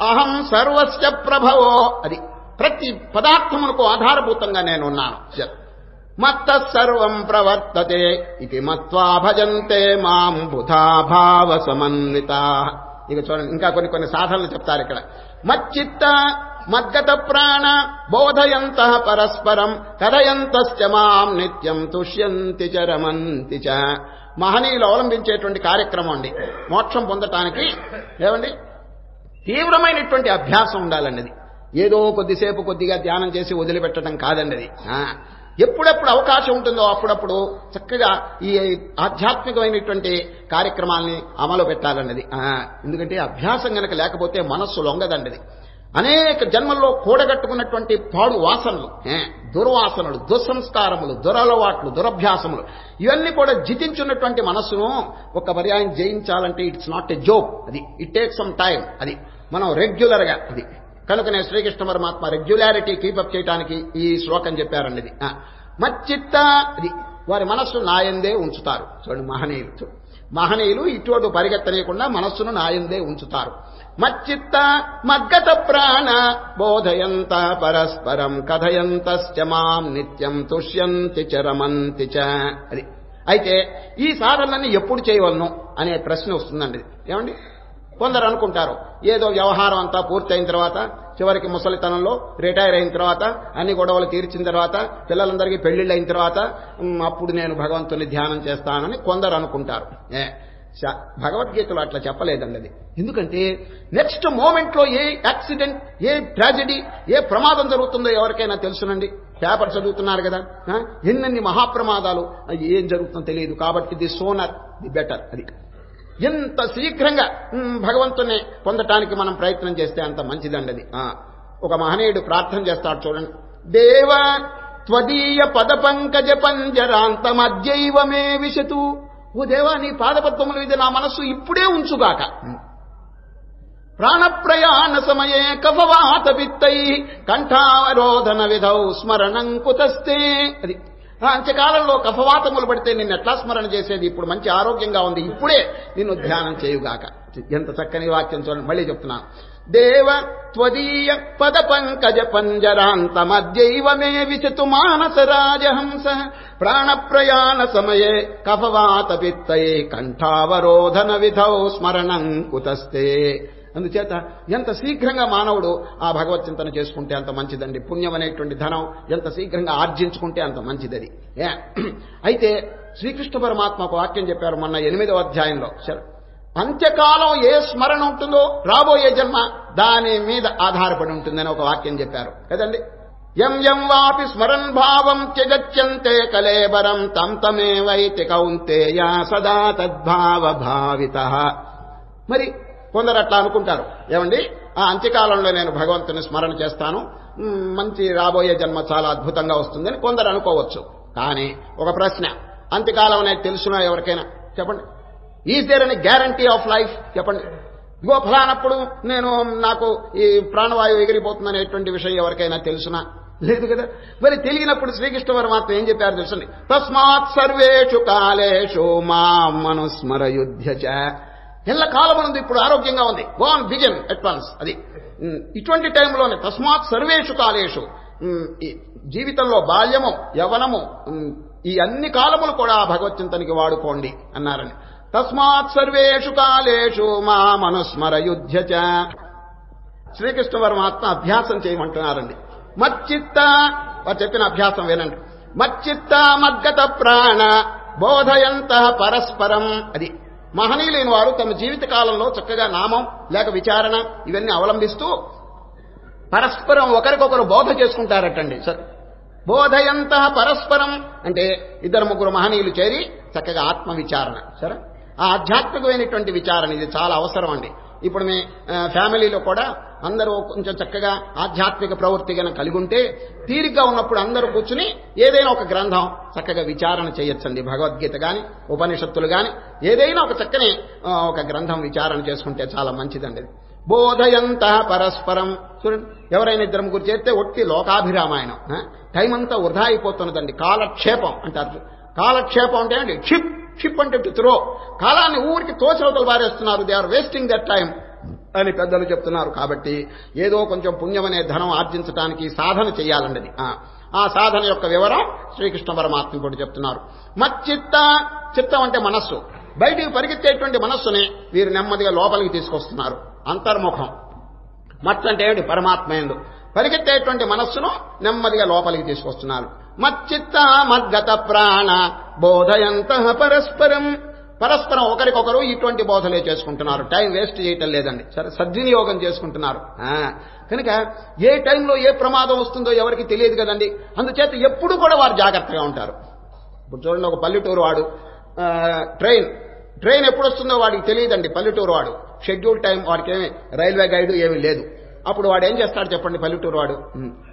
S3: అహం సర్వస్య ప్రభవో. అది ప్రతి పదార్థములకు ఆధారభూతంగా నేనున్నాను. మత్తః సర్వం ప్రవర్తతే ఇది మత్వా భజంతే మాం బుధా భావ సమన్వితా. ఇక చూడండి, ఇంకా కొన్ని సాధనలు చెప్తారు ఇక్కడ. మచ్చిత్త మద్గత ప్రాణ బోధయంతః పరస్పరం కథయంతశ్చ మాం నిత్యం తుష్యంతి చ రమంతి చ. మహనీయులు అవలంబించేటువంటి కార్యక్రమం అండి. మోక్షం పొందటానికి ఏమండి తీవ్రమైనటువంటి అభ్యాసం ఉండాలండి. ఏదో కొద్దిగా ధ్యానం చేసి వదిలిపెట్టడం కాదండి. అది ఎప్పుడెప్పుడు అవకాశం ఉంటుందో అప్పుడప్పుడు చక్కగా ఈ ఆధ్యాత్మికమైనటువంటి కార్యక్రమాల్ని అమలు పెట్టాలన్నది. ఎందుకంటే అభ్యాసం గనక లేకపోతే మనస్సు లొంగదండి. అనేక జన్మల్లో కూడగట్టుకున్నటువంటి పాడు వాసనలు, దుర్వాసనలు, దుస్సంస్కారములు, దురలవాట్లు, దురభ్యాసములు ఇవన్నీ కూడా జితించున్నటువంటి మనస్సును ఒక పర్యాయం జయించాలంటే ఇట్స్ నాట్ ఎ జోక్. అది ఇట్ టేక్ సమ్ టైం. అది మనం రెగ్యులర్గా అది కనుకనే శ్రీకృష్ణ పరమాత్మ రెగ్యులారిటీ కీపప్ చేయడానికి ఈ శ్లోకం చెప్పారండి. మచ్చిత్త అది వారి మనస్సు నాయందే ఉంచుతారు. చూడండి, మహనీయులు ఇటువంటి పరిగెత్తనీయకుండా మనస్సును నాయందే ఉంచుతారు. మచ్చిత్త మద్గత ప్రాణ బోధయంత పరస్పరం కథయంతశ్చ మాం నిత్యం తుష్యంతి చ రమంతి చ. అది అయితే ఈ సాధనలన్నీ ఎప్పుడు చేయవలను అనే ప్రశ్న వస్తుందండి. ఏమండి, కొందరు అనుకుంటారు ఏదో వ్యవహారం అంతా పూర్తయిన తర్వాత, చివరికి ముసలితనంలో రిటైర్ అయిన తర్వాత, అన్ని గొడవలు తీర్చిన తర్వాత, పిల్లలందరికీ పెళ్లిళ్ళు అయిన తర్వాత అప్పుడు నేను భగవంతుని ధ్యానం చేస్తానని కొందరు అనుకుంటారు. భగవద్గీతలో అట్లా చెప్పలేదండి. అది ఎందుకంటే నెక్స్ట్ మూమెంట్లో ఏ యాక్సిడెంట్, ఏ ట్రాజెడీ, ఏ ప్రమాదం జరుగుతుందో ఎవరికైనా తెలుసునండి. పేపర్ చదువుతున్నారు కదా, ఎన్నెన్ని మహాప్రమాదాలు, ఏం జరుగుతుందో తెలియదు. కాబట్టి ది సోనర్ ది బెటర్. అది ఎంత శీఘ్రంగా భగవంతుని పొందటానికి మనం ప్రయత్నం చేస్తే అంత మంచిదండి. అది ఒక మహనీయుడు ప్రార్థన చేస్తాడు చూడండి. దేవ త్వదీయ పద పంకజ పంజరాంతమద్యైవ మే విశతు. ఓ దేవా, నీ పాదపద్మముల మీద నా మనస్సు ఇప్పుడే ఉంచుగాక. ప్రాణప్రయాణ సమయే కఫవాత పిత్తై కంఠావరోధన విధౌ స్మరణం కుతస్తే. అది అంత్యకాలంలో కఫవాతములు పడితే నిన్ను ఎట్లా స్మరణ చేసేది? ఇప్పుడు మంచి ఆరోగ్యంగా ఉంది, ఇప్పుడే నిన్ను ధ్యానం చేయుగాక. ఎంత చక్కని వాక్యం చూడండి. మళ్ళీ చెప్తున్నాను. దేవ త్వదీయ పద పంకజ పంజరాంతమద్యైవ మే విశతు మానస రాజహంస ప్రాణప్రయాణ సమయే కఫవాత పిత్తై కంఠావరోధన విధౌ స్మరణం కుతస్తే. అందుచేత ఎంత శీఘ్రంగా మానవుడు ఆ భగవత్ చింతన చేసుకుంటే అంత మంచిదండి. పుణ్యం అనేటువంటి ధనం ఎంత శీఘ్రంగా ఆర్జించుకుంటే అంత మంచిదది. అయితే శ్రీకృష్ణ పరమాత్మ ఒక వాక్యం చెప్పారు మొన్న 8వ అధ్యాయంలో. అంత్యకాలం ఏ స్మరణ ఉంటుందో రాబోయే జన్మ దాని మీద ఆధారపడి ఉంటుందని ఒక వాక్యం చెప్పారు కదండి. యం యం వాపి స్మరన్ భావం త్యజత్యంతే కలేబరం తం తమేవైతి కౌంతేయ సదా తద్భావ భావితః. మరి కొందరు అట్లా అనుకుంటారు, ఏమండి ఆ అంత్యకాలంలో నేను భగవంతుని స్మరణ చేస్తాను, మంచి రాబోయే జన్మ చాలా అద్భుతంగా వస్తుందని కొందరు అనుకోవచ్చు. కానీ ఒక ప్రశ్న, అంత్యకాలం అనేది తెలుసునా ఎవరికైనా చెప్పండి? Is there any guarantee of life చెప్పండి? ఇగో ఫలానప్పుడు నాకు ఈ ప్రాణవాయువు ఎగిరిపోతుందనేటువంటి విషయం ఎవరికైనా తెలుసునా? లేదు కదా. మరి తెలియనప్పుడు శ్రీకృష్ణ పరమాత్మ ఏం చెప్పారు తెలుసండి? తస్మాత్ సర్వేషు కాలేషు మాం మనుస్మరయుధ్య చ. ఎల్ల కాలమునందు ఇప్పుడు ఆరోగ్యంగా ఉంది, go on begin at once. అది ఇటువంటి టైంలోనే తస్మాత్ సర్వేషు కాలేషు, జీవితంలో బాల్యము, యవనము, ఈ అన్ని కాలములు కూడా భగవచ్చింతనికి వాడుకోండి అన్నారని. తస్మాత్ సర్వేషు కాలేషు మా మనుస్మరయుధ్య చ. శ్రీకృష్ణ పరమాత్మ అభ్యాసం చేయమంటున్నారండి. మచ్చిత్త, వారు చెప్పిన అభ్యాసం వినండి. మచ్చిత్త మద్గత ప్రాణ బోధయంతః పరస్పరం. అది మహనీయులైన వారు తమ జీవిత కాలంలో చక్కగా నామం లేక విచారణ ఇవన్నీ అవలంబిస్తూ పరస్పరం ఒకరికొకరు బోధ చేసుకుంటారటండి. సరే, బోధయంతః పరస్పరం అంటే ఇద్దరు ముగ్గురు మహనీయులు చేరి చక్కగా ఆత్మ విచారణ. సరే, ఆ ఆధ్యాత్మికమైనటువంటి విచారణ ఇది చాలా అవసరం అండి. ఇప్పుడు మీ ఫ్యామిలీలో కూడా అందరూ కొంచెం చక్కగా ఆధ్యాత్మిక ప్రవృత్తి కనుక కలిగి ఉంటే తీరిగ్గా ఉన్నప్పుడు అందరూ కూర్చుని ఏదైనా ఒక గ్రంథం చక్కగా విచారణ చేయొచ్చండి. భగవద్గీత గాని ఉపనిషత్తులు గాని ఏదైనా ఒక చక్కని ఒక గ్రంథం విచారణ చేసుకుంటే చాలా మంచిదండి. బోధయంతః పరస్పరం. చూడండి, ఎవరైనా ఇద్దరు ముగ్గురు చేస్తే ఒట్టి లోకాభిరామాయణం, టైం అంతా వృధా అయిపోతున్నదండి. కాలక్షేపం అంటారు. కాలక్షేపం అంటే అండి క్షిప్ క్షిప్ అంటే టు త్రో, కాలాన్ని ఊరికి తోచవతలు పారేస్తున్నారు. They are wasting that time అని పెద్దలు చెప్తున్నారు. కాబట్టి ఏదో కొంచెం పుణ్యం అనే ధనం ఆర్జించడానికి సాధన చేయాలండి. ఆ సాధన యొక్క వివరం శ్రీకృష్ణ పరమాత్మ కూడా చెప్తున్నారు. మచ్చిత్త, చిత్తం అంటే మనస్సు, బయటికి పరిగెత్తేటువంటి మనస్సుని వీరు నెమ్మదిగా లోపలికి తీసుకొస్తున్నారు. అంతర్ముఖం. మత్ అంటే ఏమిటి? పరమాత్మ యందు పరిగెత్తేటువంటి మనస్సును నెమ్మదిగా లోపలికి తీసుకొస్తున్నారు. మచ్చిత్త మద్గత ప్రాణ బోధయంతః పరస్పరం. పరస్పరం ఒకరికొకరు ఇటువంటి బోధలే చేసుకుంటున్నారు. టైం వేస్ట్ చేయటం లేదండి. సరే, సద్వినియోగం చేసుకుంటున్నారు. కనుక ఏ టైంలో ఏ ప్రమాదం వస్తుందో ఎవరికి తెలియదు కదండి. అందుచేత ఎప్పుడు కూడా వారు జాగ్రత్తగా ఉంటారు. ఇప్పుడు చూడండి, ఒక పల్లెటూరు వాడు ట్రైన్ ఎప్పుడు వస్తుందో వాడికి తెలియదండి. పల్లెటూరు వాడు షెడ్యూల్ టైం, వాడికి ఏమి రైల్వే గైడ్ ఏమీ లేదు. అప్పుడు వాడు ఏం చేస్తాడు చెప్పండి? పల్లెటూరు వాడు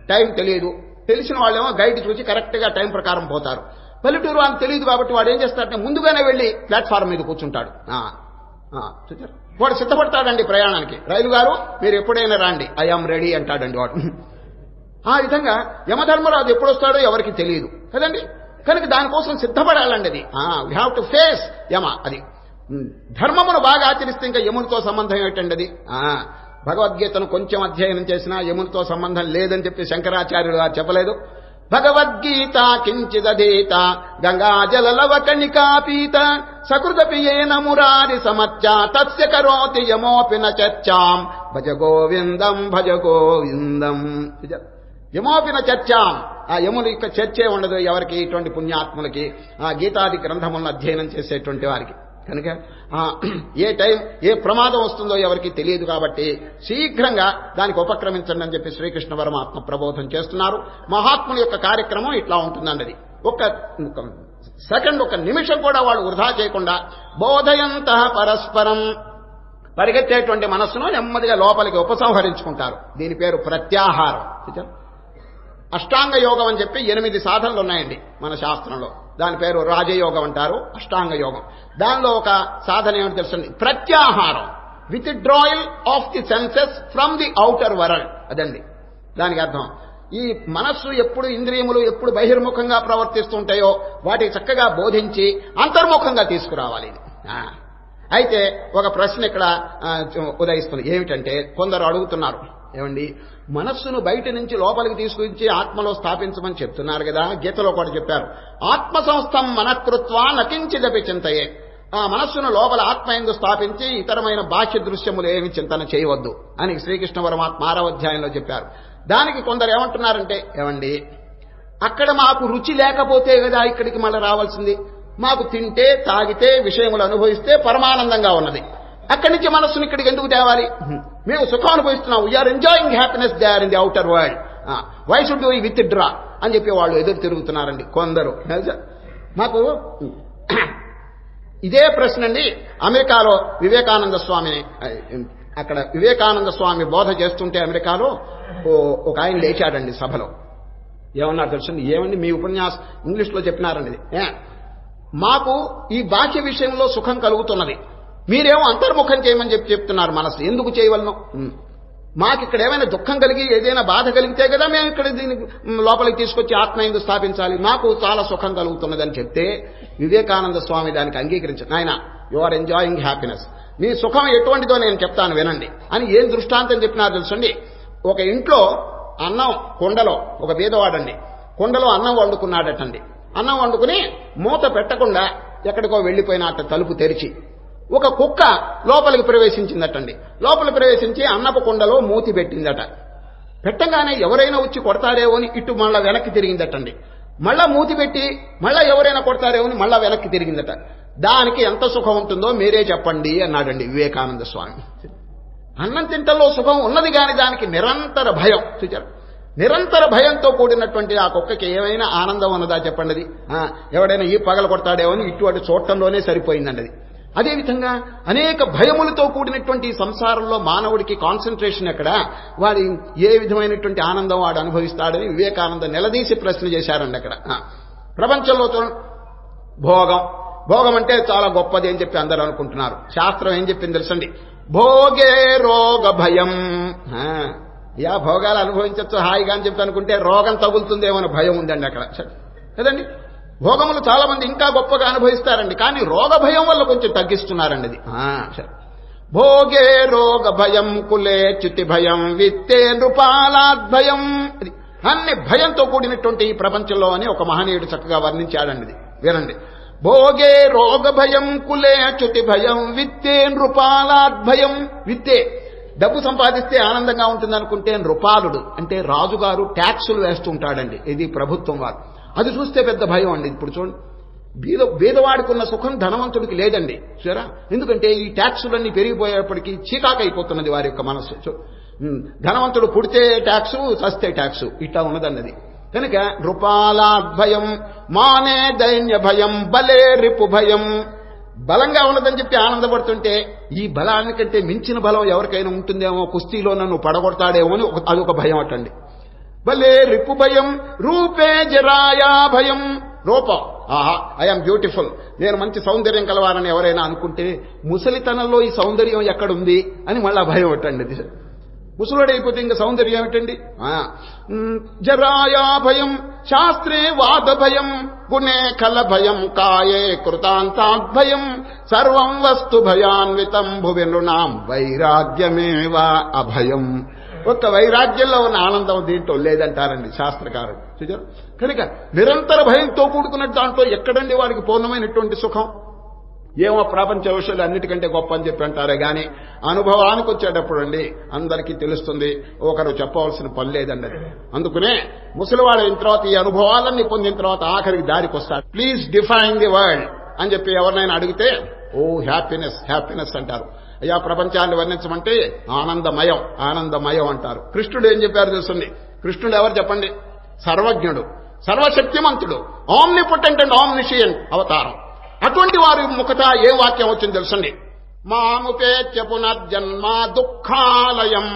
S3: టైం తెలియదు. తెలిసిన వాళ్ళేమో గైడ్ చూసి కరెక్ట్ గా టైం ప్రకారం పోతారు. పల్లెటూరు వాళ్ళకి తెలియదు కాబట్టి వాడు ఏం చేస్తాడంటే ముందుగానే వెళ్లి ప్లాట్ఫారం మీద కూర్చుంటాడు. చూచారు, వాడు సిద్ధపడతాడండి ప్రయాణానికి. రైలు గారు మీరు ఎప్పుడైనా రాండి, ఐఆమ్ రెడీ అంటాడండి వాడు. ఆ విధంగా యమధర్మరాజు ఎప్పుడు వస్తాడో ఎవరికి తెలియదు కదండి. కనుక దానికోసం సిద్ధపడాలండి. అది వీ హ్యావ్ టు ఫేస్ యమ. అది ధర్మమును బాగా ఆచరిస్తే ఇంకా యమునితో సంబంధం ఏమిటండి? అది భగవద్గీతను కొంచెం అధ్యయనం చేసినా యమునితో సంబంధం లేదని చెప్పి శంకరాచార్యులు గారు చెప్పలేదు. భగవద్గీత కించిదధీత గంగాజలలవకణికాపీత సకృతపియేన మురారి సమర్చ తస్య కరోతి యమోపి న చర్చాం భజ గోవిందం భజ గోవిందం. యమోపిన చర్చాం. ఆ యముని యొక్క చర్చే ఉండదు ఎవరికి, ఇటువంటి పుణ్యాత్ములకి, ఆ గీతాది గ్రంథములను అధ్యయనం చేసేటువంటి వారికి. కనుక ఏ టైం ఏ ప్రమాదం వస్తుందో ఎవరికి తెలియదు. కాబట్టి శీఘ్రంగా దానికి ఉపక్రమించండి అని చెప్పి శ్రీకృష్ణ పరమాత్మ ప్రబోధం చేస్తున్నారు. మహాత్ముల యొక్క కార్యక్రమం ఇట్లా ఉంటుందండి. అది ఒక సెకండ్, ఒక నిమిషం కూడా వాళ్ళు వృధా చేయకుండా బోధయంతః పరస్పరం పరిగెత్తేటువంటి మనస్సును నెమ్మదిగా లోపలికి ఉపసంహరించుకుంటారు. దీని పేరు ప్రత్యాహారం. అష్టాంగ యోగం అని చెప్పి 8 సాధనలు ఉన్నాయండి మన శాస్త్రంలో. దాని పేరు రాజయోగం అంటారు, అష్టాంగ యోగం. దానిలో ఒక సాధన ఏమిటి తెలుసండి? ప్రత్యాహారం, withdrawal of the senses from the outer world. అదండి దానికి అర్థం. ఈ మనస్సు ఎప్పుడు ఇంద్రియములు ఎప్పుడు బహిర్ముఖంగా ప్రవర్తిస్తుంటాయో వాటికి చక్కగా బోధించి అంతర్ముఖంగా తీసుకురావాలి. అయితే ఒక ప్రశ్న ఇక్కడ ఉదయిస్తుంది. ఏమిటంటే, కొందరు అడుగుతున్నారు, ఏమండి మనస్సును బయట నుంచి లోపలికి తీసుకొచ్చి ఆత్మలో స్థాపించమని చెప్తున్నారు కదా, గీతలో కూడా చెప్పారు. ఆత్మ సంస్థం మనఃకృత్వా నకించిదపి చింతయే. ఆ మనస్సును లోపల ఆత్మయందు స్థాపించి ఇతరమైన బాహ్య దృశ్యములు ఏమి చింతన చేయవద్దు అని శ్రీకృష్ణ పరమాత్మ 6వ అధ్యాయంలో చెప్పారు. దానికి కొందరు ఏమంటున్నారంటే, ఏమండి అక్కడ మాకు రుచి లేకపోతే కదా ఇక్కడికి మళ్ళీ రావాల్సింది. మాకు తింటే తాగితే విషయములు అనుభవిస్తే పరమానందంగా ఉన్నది. అక్కడి నుంచి మనస్సును ఇక్కడికి ఎందుకు తేవాలి? మేము సుఖం అనుభవిస్తున్నాం. We are enjoying happiness they are in the outer world. Why should we withdraw అని చెప్పి వాళ్ళు ఎదురు తిరుగుతున్నారండి కొందరు. మాకు ఇదే ప్రశ్న అండి అమెరికాలో వివేకానంద స్వామిని, అక్కడ వివేకానంద స్వామి బోధ చేస్తుంటే అమెరికాలో ఒక ఆయన లేచాడండి సభలో. ఏమన్నారు తెలుసండి? ఏమండి మీ ఉపన్యాసం ఇంగ్లీష్లో చెప్పినారండి. మాకు ఈ బాహ్య విషయంలో సుఖం కలుగుతున్నది, మీరేమో అంతర్ముఖం చేయమని చెప్తున్నారు. మనసు ఎందుకు చేయవలను? మాకు ఇక్కడ ఏమైనా దుఃఖం కలిగి ఏదైనా బాధ కలిగితే కదా మేము ఇక్కడ దీన్ని లోపలికి తీసుకొచ్చి ఆత్మయందు స్థాపించాలి. మాకు చాలా సుఖం కలుగుతున్నదని చెప్తే వివేకానంద స్వామి దానికి అంగీకరించారు. నాయన, యు ఆర్ ఎంజాయింగ్ హ్యాపీనెస్, మీ సుఖం ఎటువంటిదో నేను చెప్తాను వినండి అని ఏం దృష్టాంతం చెప్పినారు తెలుసండి? ఒక ఇంట్లో అన్నం కుండలో, ఒక బీదవాడండి కుండలో అన్నం వండుకున్నాడటండి. అన్నం వండుకుని మూత పెట్టకుండా ఎక్కడికో వెళ్లిపోయినట్ట తలుపు తెరిచి ఒక కుక్క లోపలికి ప్రవేశించిందటండి. లోపలికి ప్రవేశించి అన్నపు కుండలో మూతి పెట్టిందట. పెట్టగానే ఎవరైనా వచ్చి కొడతారేమో అని ఇటు మళ్ళా వెనక్కి తిరిగిందటండి. మళ్ళా మూతి పెట్టి మళ్ళా ఎవరైనా కొడతారేమో అని మళ్ళా వెనక్కి తిరిగిందట. దానికి ఎంత సుఖం ఉంటుందో మీరే చెప్పండి అన్నాడండి వివేకానంద స్వామి. అన్నం తింటల్లో సుఖం ఉన్నది కాని దానికి నిరంతర భయం. చూచారు, నిరంతర భయంతో కూడినటువంటి ఆ కుక్కకి ఏమైనా ఆనందం ఉన్నదా చెప్పండి? అది ఎవడైనా ఈ పగల కొడతాడేమో అని ఇటు అటు చూడటంలోనే సరిపోయిందండి అది. అదేవిధంగా అనేక భయములతో కూడినటువంటి సంసారంలో మానవుడికి కాన్సన్ట్రేషన్ ఎక్కడ, వాడి ఏ విధమైనటువంటి ఆనందం వాడు అనుభవిస్తాడని వివేకానంద నిలదీసి ప్రశ్న చేశారండి అక్కడ. ప్రపంచంలో భోగం, భోగం అంటే చాలా గొప్పది అని చెప్పి అందరూ అనుకుంటున్నారు. శాస్త్రం ఏం చెప్పింది తెలుసండి? భోగే రోగ భయం. భోగాలు అనుభవించచ్చు హాయిగా అని చెప్పి అనుకుంటే రోగం తగులుతుందేమో భయం ఉందండి అక్కడ కదండి. భోగములు చాలా మంది ఇంకా గొప్పగా అనుభవిస్తారండి, కానీ రోగ భయం వల్ల కొంచెం తగ్గిస్తున్నారండి అది. భోగే రోగ భయం కులే చ్యుతి భయం విత్తే నృపాలాద్భయం. అది అన్ని భయంతో కూడినటువంటి ఈ ప్రపంచంలో అని ఒక మహనీయుడు చక్కగా వర్ణించాడండి. ఇది వినండి. భోగే రోగ భయం కులే చ్యుతి భయం విత్తే నృపాలాద్భయం. విత్తే డబ్బు సంపాదిస్తే ఆనందంగా ఉంటుంది అనుకుంటే నృపాలుడు అంటే రాజుగారు ట్యాక్సులు వేస్తూ ఉంటాడండి. ఇది ప్రభుత్వం వారు. అది చూస్తే పెద్ద భయం అండి. ఇప్పుడు చూడండి, బీదవాడికున్న సుఖం ధనవంతుడికి లేదండి. చూరా, ఎందుకంటే ఈ ట్యాక్సులన్నీ పెరిగిపోయేప్పటికీ చీకాకైపోతున్నది వారి యొక్క మనస్సు. ధనవంతుడు పుడితే ట్యాక్సు, చస్తే ట్యాక్సు, ఇట్లా ఉన్నదన్నది. కనుక నృపాలాద్భయం మానే దైన్య భయం బలే రిపు భయం. బలంగా ఉన్నదని చెప్పి ఆనందపడుతుంటే ఈ బలానికంటే మించిన బలం ఎవరికైనా ఉంటుందేమో, కుస్తీలో నన్ను పడగొడతాడేమో అని అదొక భయం అటండి. భలే రిపు భయం రూపే జరాయా భయం. రూపం, ఆహా ఐఎమ్ బ్యూటిఫుల్, నేను మంచి సౌందర్యం కలవారని ఎవరైనా అనుకుంటే ముసలితనంలో ఈ సౌందర్యం ఎక్కడుంది అని మళ్ళా భయం అటండి. ముసలుడైపోతే ఇంకా సౌందర్యం ఏమిటండి? జరాయా భయం శాస్త్రే వాద భయం గుణే కల భయం కాయే కృతాంతాద్భయం సర్వం వస్తు భయాన్వితం భువి నృణాం వైరాగ్యమేవా అభయం. ఒక్క వైరాగ్యంలో ఉన్న ఆనందం దీంట్లో లేదంటారండి శాస్త్రకారుడు. చూచారు, కనుక నిరంతర భయంతో కూడుకున్న దాంట్లో ఎక్కడండి వాడికి పూర్ణమైనటువంటి సుఖం? ఏమో ప్రపంచ విషయాలు అన్నిటికంటే గొప్ప అని చెప్పి అంటారే గాని అనుభవానికి వచ్చేటప్పుడు అండి అందరికీ తెలుస్తుంది, ఒకరు చెప్పవలసిన పని లేదండి. అందుకనే ముసలివాడు అయిన తర్వాత ఈ అనుభవాలన్నీ పొందిన తర్వాత ఆఖరికి దారికి వస్తాడు. ప్లీజ్ డిఫైన్ ది వరల్డ్ అని చెప్పి ఎవరినైనా అడిగితే ఓ హ్యాపీనెస్ హ్యాపీనెస్ అంటారు. అయ్యా ప్రపంచాన్ని వర్ణించమంటే ఆనందమయం ఆనందమయం అంటారు. కృష్ణుడు ఏం చెప్పారు తెలుస్తుంది? కృష్ణుడు ఎవరు చెప్పండి? సర్వజ్ఞుడు, సర్వశక్తిమంతుడు, ఆమ్నిపొటెంట్ అండ్ ఆమ్నిషియంట్ అవతారం. అటువంటి వారి ముఖత ఏ వాక్యం వచ్చింది తెలుసండి? మాముపేత్య పునర్జన్మ దుఃఖాలయం.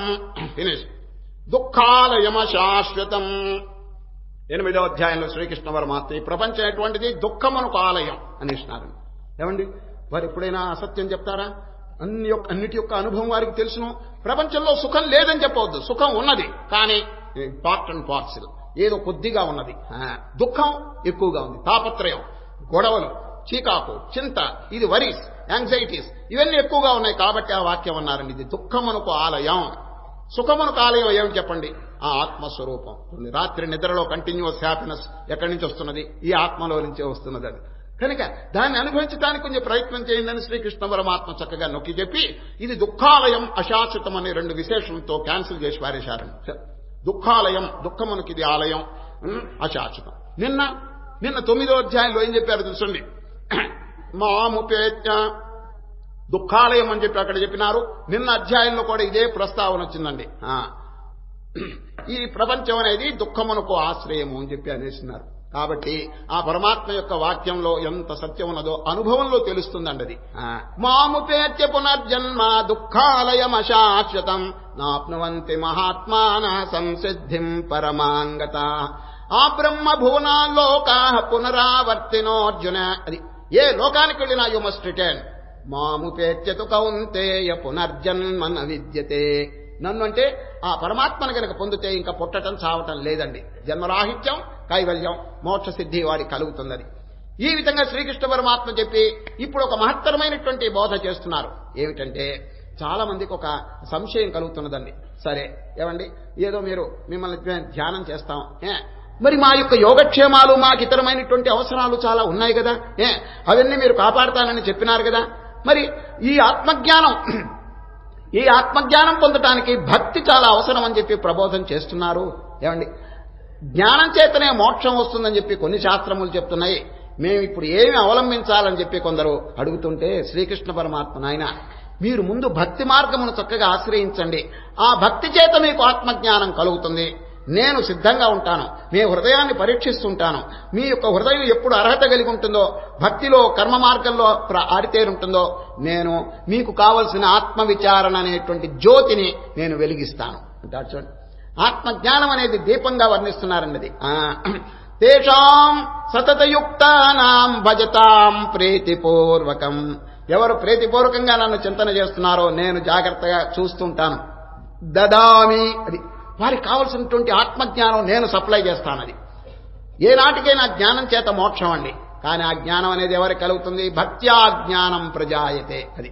S3: ఫినిష్. దుఃఖాలయమ శాశ్వతం. 8వ అధ్యాయంలో శ్రీకృష్ణ పరమాత్మ ఈ ప్రపంచం ఎటువంటిది? దుఃఖమునకు ఆలయం అని ఇస్తున్నారు. ఏమండి, వారు ఎప్పుడైనా అసత్యం చెప్తారా? అన్నిటి యొక్క అనుభవం వారికి తెలుసును. ప్రపంచంలో సుఖం లేదని చెప్పవద్దు, సుఖం ఉన్నది, కానీ పార్ట్ అండ్ పార్సిల్, ఏదో కొద్దిగా ఉన్నది. దుఃఖం ఎక్కువగా ఉంది, తాపత్రయం, గొడవలు, చీకాకు, చింత, ఇది వరీస్, యాంగ్జైటీస్, ఇవన్నీ ఎక్కువగా ఉన్నాయి. కాబట్టి ఆ వాక్యం అన్నారండి, ఇది దుఃఖమునకు ఆలయం. సుఖమునకు ఆలయం ఏమిటి చెప్పండి? ఆ ఆత్మస్వరూపం. రాత్రి నిద్రలో కంటిన్యూస్ హ్యాపీనెస్ ఎక్కడి నుంచి వస్తున్నది? ఈ ఆత్మలో నుంచే వస్తున్నది. అది కనుక దాన్ని అనుభవించడానికి కొంచెం ప్రయత్నం చేయండి అని శ్రీకృష్ణ పరమాత్మ చక్కగా నొక్కి చెప్పి ఇది దుఃఖాలయం అశాశ్వతం అనే 2 విశేషంతో క్యాన్సిల్ చేసి పారేశారండి. దుఃఖాలయం, దుఃఖమునకి ఇది ఆలయం, అశాశ్వతం. నిన్న 9వ అధ్యాయంలో ఏం చెప్పారు తెలుసండి? మాముపేత్య దుఃఖాలయం అని చెప్పి అక్కడ చెప్పినారు. నిన్న అధ్యాయంలో కూడా ఇదే ప్రస్తావన వచ్చిందండి. ఈ ప్రపంచం అనేది దుఃఖమునకు ఆశ్రయము అని చెప్పి అనేసినారు. కాబట్టి ఆ పరమాత్మ యొక్క వాక్యంలో ఎంత సత్యం ఉన్నదో అనుభవంలో తెలుస్తుందండి. అది మాముపేత్య పునర్జన్మ దుఃఖాలయమశాశ్వతం నాప్నువంతి మహాత్మాన సంసిద్ధిం పరమాంగత ఆ బ్రహ్మ భువనాల్లోకా పునరావర్తినోర్జున. అది ఏ లోకానికి వెళ్ళినా యు మస్ట్ రిటర్న్. మాముపేత్యతు కౌంతేయ పునర్జన్మన విద్యతే. నన్ను అంటే ఆ పరమాత్మను కనుక పొందితే ఇంకా పుట్టటం చావటం లేదండి. జన్మరాహిత్యం, కైవల్యం, మోక్ష సిద్ధి వాడికి కలుగుతుందని ఈ విధంగా శ్రీకృష్ణ పరమాత్మ చెప్పి ఇప్పుడు ఒక మహత్తరమైనటువంటి బోధ చేస్తున్నారు. ఏమిటంటే చాలా మందికి ఒక సంశయం కలుగుతున్నదండి. సరే ఏమండి, ఏదో మీరు మిమ్మల్ని ధ్యానం చేస్తాం, మరి మా యొక్క యోగక్షేమాలు మాకు ఇతరమైనటువంటి అవసరాలు చాలా ఉన్నాయి కదా, అవన్నీ మీరు కాపాడతానని చెప్పినారు కదా. మరి ఈ ఆత్మజ్ఞానం పొందటానికి భక్తి చాలా అవసరం అని చెప్పి ప్రబోధం చేస్తున్నారు. ఏమండి, జ్ఞానం చేతనే మోక్షం వస్తుందని చెప్పి కొన్ని శాస్త్రములు చెప్తున్నాయి. మేము ఇప్పుడు ఏమి అవలంబించాలని చెప్పి కొందరు అడుగుతుంటే శ్రీకృష్ణ పరమాత్మ, నాయన మీరు ముందు భక్తి మార్గమును చక్కగా ఆశ్రయించండి, ఆ భక్తి చేత మీకు ఆత్మజ్ఞానం కలుగుతుంది. నేను సిద్ధంగా ఉంటాను, మీ హృదయాన్ని పరీక్షిస్తుంటాను. మీ యొక్క హృదయం ఎప్పుడు అర్హత కలిగి ఉంటుందో, భక్తిలో కర్మ మార్గంలో ఆరితేరుంటుందో, నేను మీకు కావలసిన ఆత్మవిచారణ అనేటువంటి జ్యోతిని నేను వెలిగిస్తాను అంటాడు. చూడండి, ఆత్మజ్ఞానం అనేది దీపంగా వర్ణిస్తున్నారన్నది. తేషాం సతతయుక్తానాం భజతాం ప్రీతిపూర్వకం. ఎవరు ప్రీతిపూర్వకంగా నన్ను చింతన చేస్తున్నారో నేను జాగ్రత్తగా చూస్తుంటాను. దదామి, అది వారికి కావలసినటువంటి ఆత్మజ్ఞానం నేను సప్లై చేస్తాను. అది ఏనాటికైనా జ్ఞానం చేత మోక్షం అండి. కానీ ఆ జ్ఞానం అనేది ఎవరికి కలుగుతుంది? భక్త్యా జ్ఞానం ప్రజాయతే. అది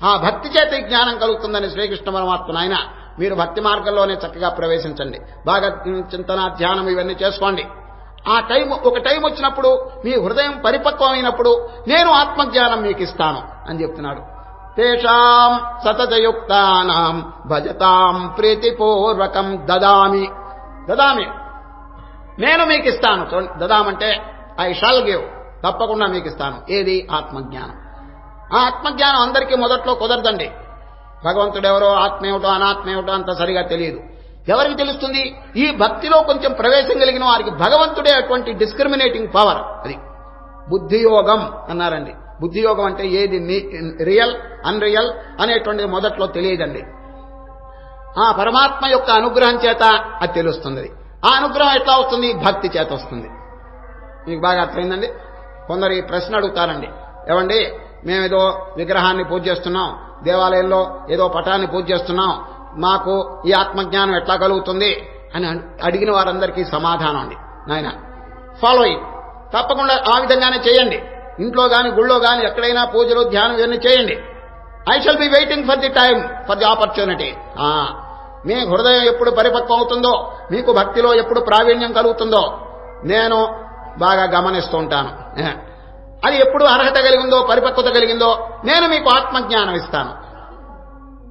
S3: ఆ భక్తి చేత ఈ జ్ఞానం కలుగుతుందని శ్రీకృష్ణ పరమాత్మ, నాయన మీరు భక్తి మార్గంలోనే చక్కగా ప్రవేశించండి, బాగా చింతన ధ్యానం ఇవన్నీ చేసుకోండి. ఒక టైం వచ్చినప్పుడు మీ హృదయం పరిపక్వమైనప్పుడు నేను ఆత్మజ్ఞానం మీకు ఇస్తాను అని చెప్తున్నాడు. తేషాం సతతయుక్తానాం భజతాం ప్రీతిపూర్వకం దదామి. నేను మీకు ఇస్తాను. దదామంటే ఐ షాల్ గివ్, తప్పకుండా మీకు ఇస్తాను. ఏది? ఆత్మజ్ఞానం. ఆ ఆత్మజ్ఞానం అందరికీ మొదట్లో కుదరదండి. భగవంతుడెవరో, ఆత్మేమిటో అనాత్మేమిటో అంత సరిగా తెలియదు. ఎవరికి తెలుస్తుంది? ఈ భక్తిలో కొంచెం ప్రవేశం కలిగిన వారికి భగవంతుడే అటువంటి డిస్క్రిమినేటింగ్ పవర్. అది బుద్ధియోగం అన్నారండి. బుద్ధియోగం అంటే ఏది రియల్ అన్రియల్ అనేటువంటిది మొదట్లో తెలియదండి. ఆ పరమాత్మ యొక్క అనుగ్రహం చేత అది తెలుస్తుంది. ఆ అనుగ్రహం ఎట్లా వస్తుంది? భక్తి చేత వస్తుంది. మీకు బాగా అర్థమైందండి. కొందరు ఈ ప్రశ్న అడుగుతారండి, ఏమండి మేమేదో విగ్రహాన్ని పూజ చేస్తున్నాం, దేవాలయంలో ఏదో పటాన్ని పూజ చేస్తున్నాం, మాకు ఈ ఆత్మజ్ఞానం ఎట్లా కలుగుతుంది అని అడిగిన వారందరికీ సమాధానం అండి, నాయన ఫాలో ఇట్, తప్పకుండా ఆ విధంగానే చేయండి. ఇంట్లో గాని గుళ్ళో గాని ఎక్కడైనా పూజలు ధ్యానం ఇవన్నీ చేయండి. I shall be waiting for the time, for the opportunity. మీ హృదయం ఎప్పుడు పరిపక్వం అవుతుందో, మీకు భక్తిలో ఎప్పుడు ప్రావీణ్యం కలుగుతుందో నేను బాగా గమనిస్తూ ఉంటాను. అది ఎప్పుడు అర్హత కలిగిందో, పరిపక్వత కలిగిందో నేను మీకు ఆత్మజ్ఞానం ఇస్తాను.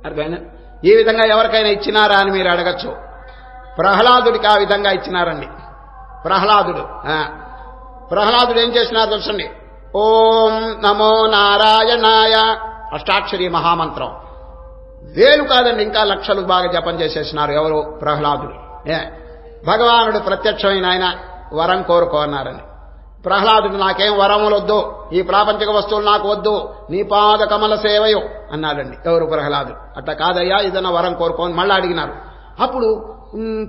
S3: అర్థమైందా? ఈ విధంగా ఎవరికైనా ఇచ్చినారా అని మీరు అడగచ్చు. ప్రహ్లాదుడికి ఆ విధంగా ఇచ్చినారండి. ప్రహ్లాదుడు ఏం చేసినారు తెలుసండి? ఓం నమో నారాయణాయ అష్టాక్షరి మహామంత్రం వేలు కాదండి, ఇంకా లక్షలు బాగా జపం చేసేసినారు. ఎవరు? ప్రహ్లాదుడు. భగవానుడు ప్రత్యక్షమైన ఆయన వరం కోరుకో అన్నారని. ప్రహ్లాదుడు నాకేం వరములు వద్దు, ఈ ప్రాపంచిక వస్తువులు నాకు వద్దు, నీ పాద కమల సేవయు అన్నాడండి. ఎవరు? ప్రహ్లాదుడు. అట్లా కాదయ్యా ఏదైనా వరం కోరుకోని మళ్ళీ అడిగినారు. అప్పుడు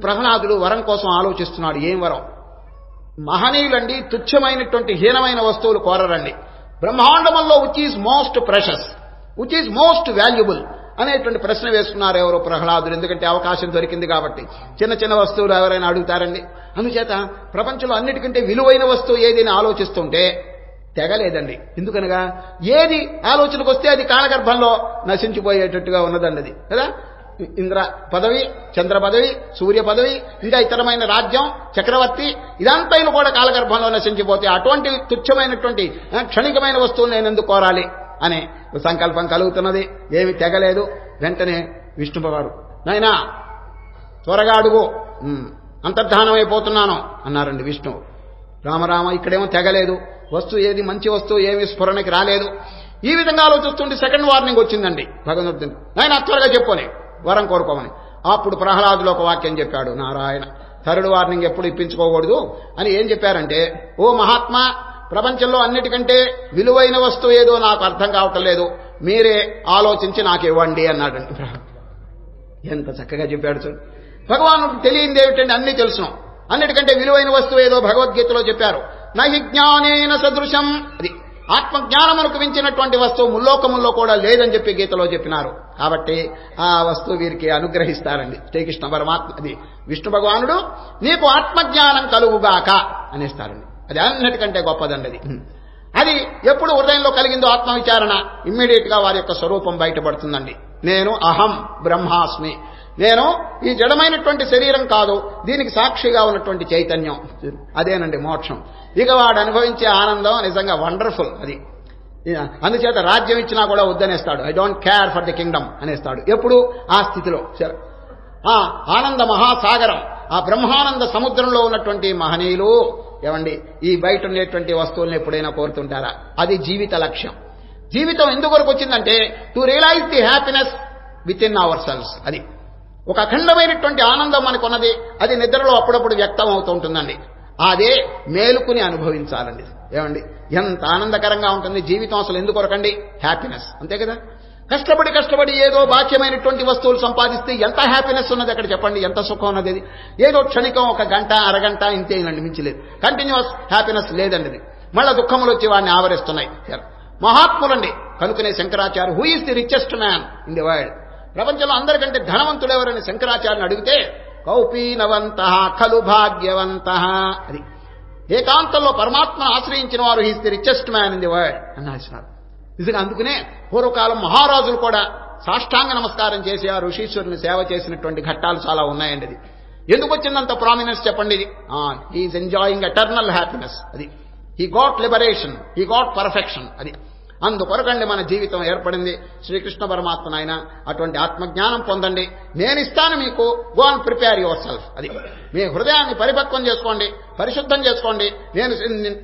S3: ప్రహ్లాదుడు వరం కోసం ఆలోచిస్తున్నాడు. ఏం వరం? మహనీయులండి తుచ్చమైనటువంటి హీనమైన వస్తువులు కోరరండి. బ్రహ్మాండమంలో which is most precious, which is most valuable అనేటువంటి ప్రశ్న వేసుకున్నారు ఎవరు? ప్రహ్లాదుడు. ఎందుకంటే అవకాశం దొరికింది కాబట్టి. చిన్న చిన్న వస్తువులు ఎవరైనా అడుగుతారండి. అందుచేత ప్రపంచంలో అన్నిటికంటే విలువైన వస్తువు ఏదైనా ఆలోచిస్తుంటే తెగలేదండి. ఎందుకనగా ఏది ఆలోచనకు వస్తే అది కాలగర్భంలో నశించిపోయేటట్టుగా ఉన్నదండి. అది కదా, ఇంద్ర పదవి, చంద్ర పదవి, సూర్య పదవి, ఇంకా ఇతరమైన రాజ్యం, చక్రవర్తి, ఇదంతా కూడా కాలగర్భంలో నశించిపోతే అటువంటి తుచ్చమైనటువంటి క్షణికమైన వస్తువులు నేను ఎందుకు కోరాలి అనే సంకల్పం కలుగుతున్నది. ఏమి తెగలేదు. వెంటనే విష్ణువారు, నాయనా త్వరగా అడుగు, అంతర్ధానమైపోతున్నాను అన్నారండి విష్ణువు. రామరామ, ఇక్కడేమో తెగలేదు, వస్తువు ఏది మంచి వస్తువు ఏమి స్ఫురణకి రాలేదు. ఈ విధంగా ఆలోచిస్తుంటే సెకండ్ వార్నింగ్ వచ్చిందండి భగవంతుడు. నాయన త్వరగా చెప్పుని, వరం కోరుకోమని. అప్పుడు ప్రహ్లాదులో ఒక వాక్యం చెప్పాడు. నారాయణ, థర్డ్ వార్నింగ్ ఎప్పుడు ఇప్పించుకోకూడదు అని ఏం చెప్పారంటే, ఓ మహాత్మా, ప్రపంచంలో అన్నిటికంటే విలువైన వస్తువు ఏదో నాకు అర్థం కావటం లేదు, మీరే ఆలోచించి నాకు ఇవ్వండి అన్నాడండి. ఎంత చక్కగా చెప్పాడు చూడు. భగవానుడు తెలియంది ఏమిటండి? అన్నీ తెలుసును. అన్నిటికంటే విలువైన వస్తువు ఏదో భగవద్గీతలో చెప్పారు. నహి జ్ఞానేన సదృశం, అది ఆత్మజ్ఞానమునకు మించినటువంటి వస్తువు ముల్లోకముల్లో కూడా లేదని చెప్పి గీతలో చెప్పినారు. కాబట్టి ఆ వస్తువు వీరికి అనుగ్రహిస్తారండి శ్రీకృష్ణ పరమాత్మ. అది విష్ణు భగవానుడు నీకు ఆత్మజ్ఞానం కలుగుగాక అనేస్తారండి. అది అన్నిటికంటే గొప్పదండి. అది ఎప్పుడు హృదయంలో కలిగిందో ఆత్మవిచారణ, ఇమ్మీడియట్ గా వారి యొక్క స్వరూపం బయటపడుతుందండి. నేను అహం బ్రహ్మాస్మి, నేను ఈ జడమైనటువంటి శరీరం కాదు, దీనికి సాక్షిగా ఉన్నటువంటి చైతన్యం, అదేనండి మోక్షం. ఇక వాడు అనుభవించే ఆనందం నిజంగా వండర్ఫుల్. అది అందుచేత రాజ్యం ఇచ్చినా కూడా వద్దనేస్తాడు. I don't care for the kingdom అనేస్తాడు. ఎప్పుడు ఆ స్థితిలో ఆ ఆనంద మహాసాగరం, ఆ బ్రహ్మానంద సముద్రంలో ఉన్నటువంటి మహనీయులు ఏమండి ఈ బయట ఉండేటువంటి వస్తువులను ఎప్పుడైనా కోరుతుంటారా? అది జీవిత లక్ష్యం. జీవితం ఎందుకొరకు వచ్చిందంటే to realize the happiness within ourselves. అది ఒక అఖండమైనటువంటి ఆనందం మనకున్నది, అది నిద్రలో అప్పుడప్పుడు వ్యక్తం అవుతూ ఉంటుందండి. అదే మేలుకుని అనుభవించాలండి. ఏమండి ఎంత ఆనందకరంగా ఉంటుంది జీవితం. అసలు ఎందుకొరకండి? హ్యాపీనెస్, అంతే కదా. కష్టపడి ఏదో బాక్యమైనటువంటి వస్తువులు సంపాదిస్తే ఎంత హ్యాపీనెస్ ఉన్నది అక్కడ చెప్పండి, ఎంత సుఖం ఉన్నది. అది ఏదో క్షణికం, ఒక గంట అరగంట ఇంతేనండి, మించలేదు. కంటిన్యూస్ హ్యాపీనెస్ లేదండి. అది మళ్ళా దుఃఖములు వచ్చి వాడిని ఆవరిస్తున్నాయి. మహాత్ములండి కనుకనే Shankaracharya who is the richest man in the world, ప్రపంచంలో అందరికంటే ధనవంతుడెవరని శంకరాచార్యని అడిగితే కౌపీనవంత ఖలు భాగ్యవంత, అది ఏకాంతంలో పరమాత్మను ఆశ్రయించిన వారు he's the richest man in the world అన్నారు. నిజంగా అందుకనే పూర్వకాలం మహారాజులు కూడా సాష్టాంగ నమస్కారం చేసి ఆ ఋషీశ్వరుని సేవ చేసినటువంటి ఘట్టాలు చాలా ఉన్నాయండి. అది ఎందుకు వచ్చిందంత ప్రామినెన్స్ చెప్పండి? ఇది హీఈస్ ఎంజాయింగ్ ఎటర్నల్ హ్యాపీనెస్. అది he got liberation, he got perfection. అది అందుకొరకండి మన జీవితం ఏర్పడింది. శ్రీకృష్ణ పరమాత్మ ఆయన అటువంటి ఆత్మజ్ఞానం పొందండి, నేను ఇస్తాను మీకు, go and prepare your self. అది మీ హృదయాన్ని పరిపక్వం చేసుకోండి, పరిశుద్ధం చేసుకోండి, నేను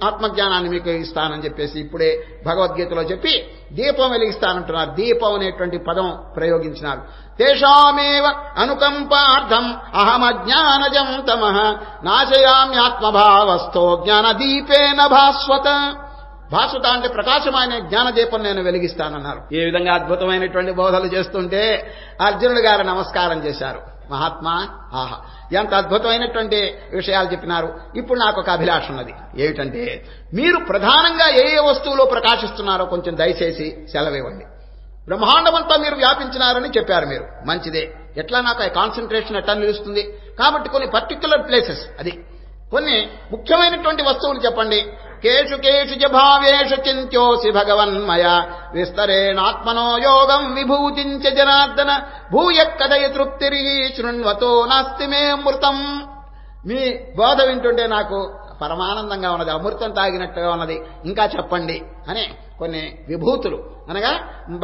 S3: ఆత్మజ్ఞానాన్ని మీకు ఇస్తానని చెప్పేసి ఇప్పుడే భగవద్గీతలో చెప్పి దీపం వెలిగిస్తానంటున్నారు. దీపం అనేటువంటి పదం ప్రయోగించినారు. తేషామేవ అనుకంపార్థం అహమజ్ఞానజం తమః నాశయామ్యాత్మభావస్థో జ్ఞానదీపేన భాస్వత. భాస్వత అంటే ప్రకాశమైన జ్ఞానదీపం నేను వెలిగిస్తానన్నారు. ఏ విధంగా అద్భుతమైనటువంటి బోధలు చేస్తుంటే అర్జునుడు గారు నమస్కారం చేశారు. మహాత్మా, ఆహా ఎంత అద్భుతమైనటువంటి విషయాలు చెప్పినారు. ఇప్పుడు నాకు ఒక అభిలాష ఉన్నది. ఏమిటంటే మీరు ప్రధానంగా ఏ ఏ వస్తువులో ప్రకాశిస్తున్నారో కొంచెం దయచేసి సెలవివ్వండి. బ్రహ్మాండమంతా మీరు వ్యాపించినారని చెప్పారు మీరు, మంచిదే. ఎట్లా నాకు ఆ కాన్సన్ట్రేషన్ ఎట్లా నిలుస్తుంది? కాబట్టి కొన్ని పర్టిక్యులర్ ప్లేసెస్, అది కొన్ని ముఖ్యమైనటువంటి వస్తువులు చెప్పండి. కేషు కేషు చ భావేషు చింత్యోసి భగవన్మయ విస్తరేణాత్మనో యోగం విభూతించ జనార్దన భూయ కథయ తృప్తిరి శృణ్వతో నాస్తి మే అమృతం. మీ బోధ వింటుంటే నాకు పరమానందంగా ఉన్నది, అమృతం తాగినట్టుగా ఉన్నది, ఇంకా చెప్పండి అని కొన్ని విభూతులు అనగా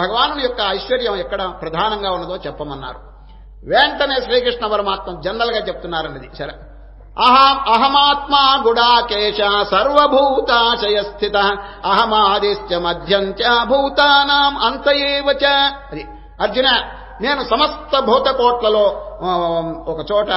S3: భగవానుని యొక్క ఐశ్వర్యం ఎక్కడ ప్రధానంగా ఉన్నదో చెప్పమన్నారు. వెంటనే శ్రీకృష్ణ పరమాత్మ జనరల్ గా చెప్తున్నారన్నది. సరే, అహమాత్మా గుడాకేశ సర్వభూతాశయ స్థిత అహమాదిశ్చ మధ్యంచ భూతానాం అంతయేవచ. అది అర్జున, నేను సమస్త భూతకోట్లలో ఒక చోట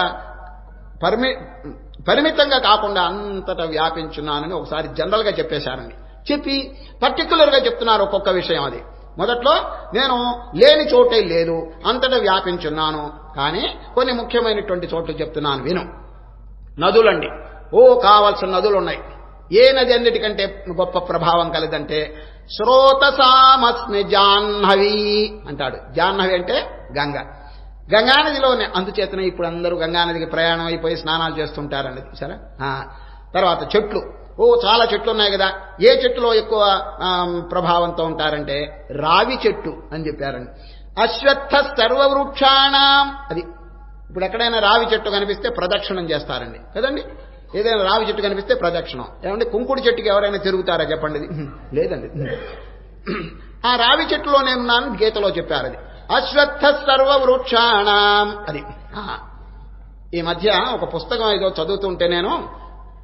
S3: పరిమితంగా కాకుండా అంతటా వ్యాపించున్నానని ఒకసారి జనరల్ గా చెప్పేశారండి. చెప్పి పర్టికులర్ గా చెప్తున్నారు ఒక్కొక్క విషయం. అది మొదట్లో నేను లేని చోటే లేదు, అంతటా వ్యాపించున్నాను, కానీ కొన్ని ముఖ్యమైనటువంటి చోట్లు చెప్తున్నాను విను. నదులండి, కావాల్సిన నదులు ఉన్నాయి. ఏ నది అన్నిటికంటే గొప్ప ప్రభావం కలదంటే శ్రోతసామస్మి జాహ్నవి అంటాడు. జాహ్నవి అంటే గంగ. గంగానదిలోనే, అందుచేతనే ఇప్పుడు అందరూ గంగానదికి ప్రయాణం అయిపోయి స్నానాలు చేస్తుంటారండి. సరే, తర్వాత చెట్లు, చాలా చెట్లు ఉన్నాయి కదా. ఏ చెట్టులో ఎక్కువ ప్రభావంతో ఉంటారంటే రావి చెట్టు అని చెప్పారండి. అశ్వత్థ సర్వవృక్షాణం. అది ఇప్పుడు ఎక్కడైనా రావి చెట్టు కనిపిస్తే ప్రదక్షిణం చేస్తారండి కదండి. ఏదైనా రావి చెట్టు కనిపిస్తే ప్రదక్షిణం. ఏమంటే కుంకుడి చెట్టుకి ఎవరైనా తిరుగుతారా చెప్పండి? లేదండి. ఆ రావి చెట్టులో నేనున్నాను గీతలో చెప్పారు. అది అశ్వత్థ సర్వవృక్షాణం. అది ఈ మధ్య ఒక పుస్తకం ఏదో చదువుతుంటే నేను,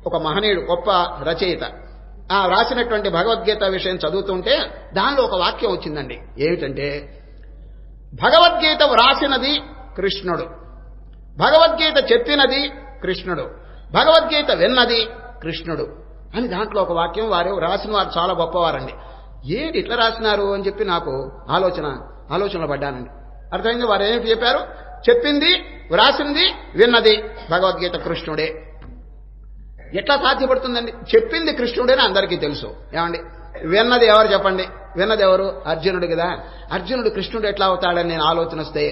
S3: ఒక మహనీయుడు గొప్ప రచయిత రాసినటువంటి భగవద్గీత విషయం చదువుతుంటే దానిలో ఒక వాక్యం వచ్చిందండి. ఏమిటంటే భగవద్గీత వ్రాసినది కృష్ణుడు, భగవద్గీత చెప్పినది కృష్ణుడు, భగవద్గీత విన్నది కృష్ణుడు అని దాంట్లో ఒక వాక్యం. వారు రాసిన వారు చాలా గొప్పవారండి. ఏంటి ఇట్లా రాసినారు అని చెప్పి నాకు ఆలోచనలో పడ్డానండి. అర్థమైంది. వారు ఏమిటి చెప్పారు? చెప్పింది, వ్రాసింది, విన్నది భగవద్గీత కృష్ణుడే. ఎట్లా సాధ్యపడుతుందండి? చెప్పింది కృష్ణుడేని అందరికీ తెలుసు. ఏమండి, విన్నది ఎవరు చెప్పండి? విన్నది ఎవరు? అర్జునుడు కదా. అర్జునుడు కృష్ణుడు ఎట్లా అవుతాడని నేను ఆలోచన వస్తే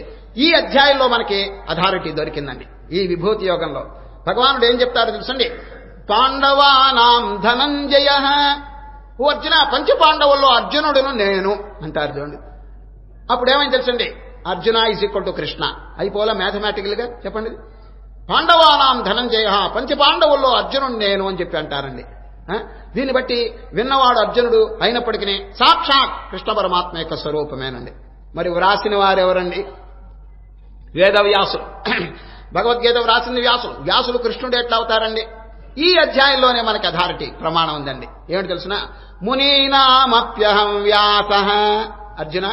S3: ఈ అధ్యాయంలో మనకి అథారిటీ దొరికిందండి. ఈ విభూతి యోగంలో భగవానుడు ఏం చెప్తారో తెలుసండి. పాండవానాం ధనంజయ. ఓ అర్జున, పంచపాండవుల్లో అర్జునుడును నేను అంటారు చూడండి. అప్పుడు ఏమైంది తెలుసండి? Arjuna is equal to Krishna అయిపోలా మ్యాథమెటికల్ గా చెప్పండి. పాండవానాం ధనంజయ, పంచపాండవుల్లో అర్జునుడు నేను అని చెప్పి అంటారండి. దీన్ని బట్టి విన్నవాడు అర్జునుడు అయినప్పటికీ సాక్షాత్ కృష్ణ పరమాత్మ యొక్క స్వరూపమేనండి. మరి వ్రాసిన వారు ఎవరండి? వేదవ్యాసుడు. భగవద్గీత వ్రాసింది వ్యాసుడు. వ్యాసుడు కృష్ణుడు ఎట్లా అవుతారండి? ఈ అధ్యాయంలోనే మనకి అథారిటీ ప్రమాణం ఉందండి. ఏమిటి తెలుసిన? మునీనామప్యహం వ్యాస. అర్జున,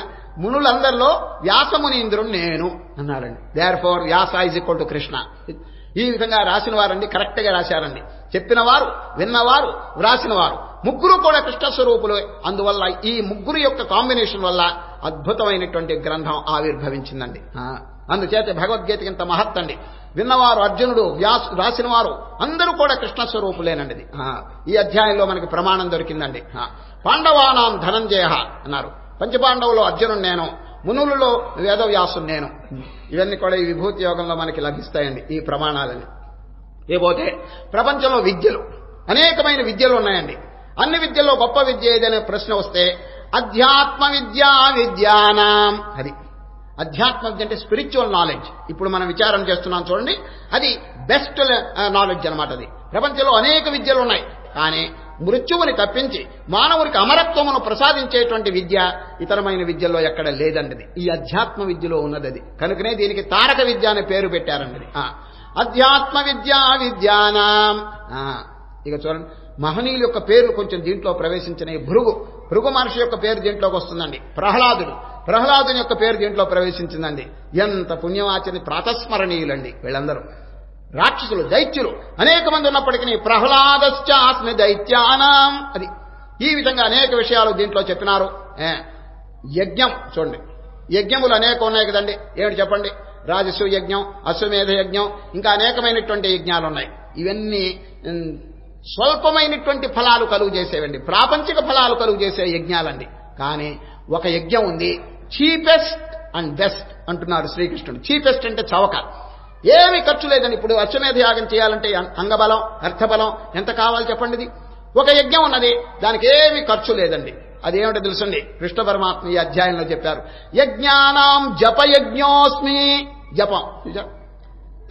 S3: మునులందరిలో వ్యాసమునీంద్రుడు నేను అన్నాడండి. Therefore Vyasa is equal to Krishna. ఈ విధంగా రాసిన వారండి కరెక్ట్ గా రాశారండి. చెప్పిన వారు, విన్నవారు, వ్రాసిన వారు ముగ్గురు కూడా కృష్ణ స్వరూపులు. అందువల్ల ఈ ముగ్గురు యొక్క కాంబినేషన్ వల్ల అద్భుతమైనటువంటి గ్రంథం ఆవిర్భవించిందండి. అందుచేత భగవద్గీతకి ఇంత మహత్తండి. విన్నవారు అర్జునుడు, రాసిన వారు అందరూ కూడా కృష్ణ స్వరూపులేనండి. ఈ అధ్యాయంలో మనకి ప్రమాణం దొరికిందండి. పాండవానాం ధనంజయ అన్నారు. పంచపాండవులో అర్జునుడు నేను, మునులలో వేదవ్యాసుడు నేను. ఇవన్నీ కూడా ఈ విభూతి యోగంలో మనకి లభిస్తాయండి ఈ ప్రమాణాలని. ఏపోతే ప్రపంచంలో విద్యలు, అనేకమైన విద్యలు ఉన్నాయండి. అన్ని విద్యల్లో గొప్ప విద్య ఏదైనా ప్రశ్న వస్తే అధ్యాత్మ విద్యానాం, అది అధ్యాత్మ విద్య అంటే స్పిరిచువల్ నాలెడ్జ్. ఇప్పుడు మనం విచారం చేస్తున్నాం చూడండి, అది బెస్ట్ నాలెడ్జ్ అనమాట. అది ప్రపంచంలో అనేక విద్యలు ఉన్నాయి, కానీ మృత్యువుని తప్పించి మానవునికి అమరత్వమును ప్రసాదించేటువంటి విద్య ఇతరమైన విద్యల్లో ఎక్కడ లేదండి. ఈ అధ్యాత్మ విద్యలో ఉన్నది అది. కనుకనే దీనికి తారక విద్య అనే పేరు పెట్టారండి. అధ్యాత్మ విద్యానాం. ఇక చూడండి, మహనీయుల యొక్క పేర్లు కొంచెం దీంట్లో ప్రవేశించిన భృగు మహర్షి యొక్క పేరు దీంట్లోకి వస్తుందండి. ప్రహ్లాదుని యొక్క పేరు దీంట్లో ప్రవేశించిందండి. ఎంత పుణ్యవాచని ప్రాతస్మరణీయులండి వీళ్ళందరూ. రాక్షసులు, దైత్యులు అనేక మంది ఉన్నప్పటికీ ప్రహ్లాదశ్చాస్మి దైత్యానాం, అది ఈ విధంగా అనేక విషయాలు దీంట్లో చెప్పినారు. యజ్ఞం చూడండి, యజ్ఞములు అనేక ఉన్నాయి కదండి. ఏమిటి చెప్పండి? రాజసు యజ్ఞం, అశ్వమేధ యజ్ఞం, ఇంకా అనేకమైనటువంటి యజ్ఞాలు ఉన్నాయి. ఇవన్నీ స్వల్పమైనటువంటి ఫలాలు కలుగు చేసేవండి, ప్రాపంచిక ఫలాలు కలుగు చేసే యజ్ఞాలండి. కానీ ఒక యజ్ఞం ఉంది, చీపెస్ట్ అండ్ బెస్ట్ అంటున్నారు శ్రీకృష్ణుడు. చీపెస్ట్ అంటే చవక, ఏమి ఖర్చు లేదండి. ఇప్పుడు అశ్వమేధ యాగం చేయాలంటే అంగబలం, అర్థబలం ఎంత కావాలి చెప్పండి. ఒక యజ్ఞం ఉన్నది, దానికి ఏమి ఖర్చు లేదండి. అదేమిటో తెలుసండి, కృష్ణ పరమాత్మ ఈ అధ్యాయంలో చెప్పారు. యజ్ఞానాం జపయజ్ఞోస్మి. జపం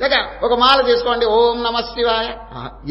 S3: లేక ఒక మాల చేసుకోండి, ఓం నమ శివాయ.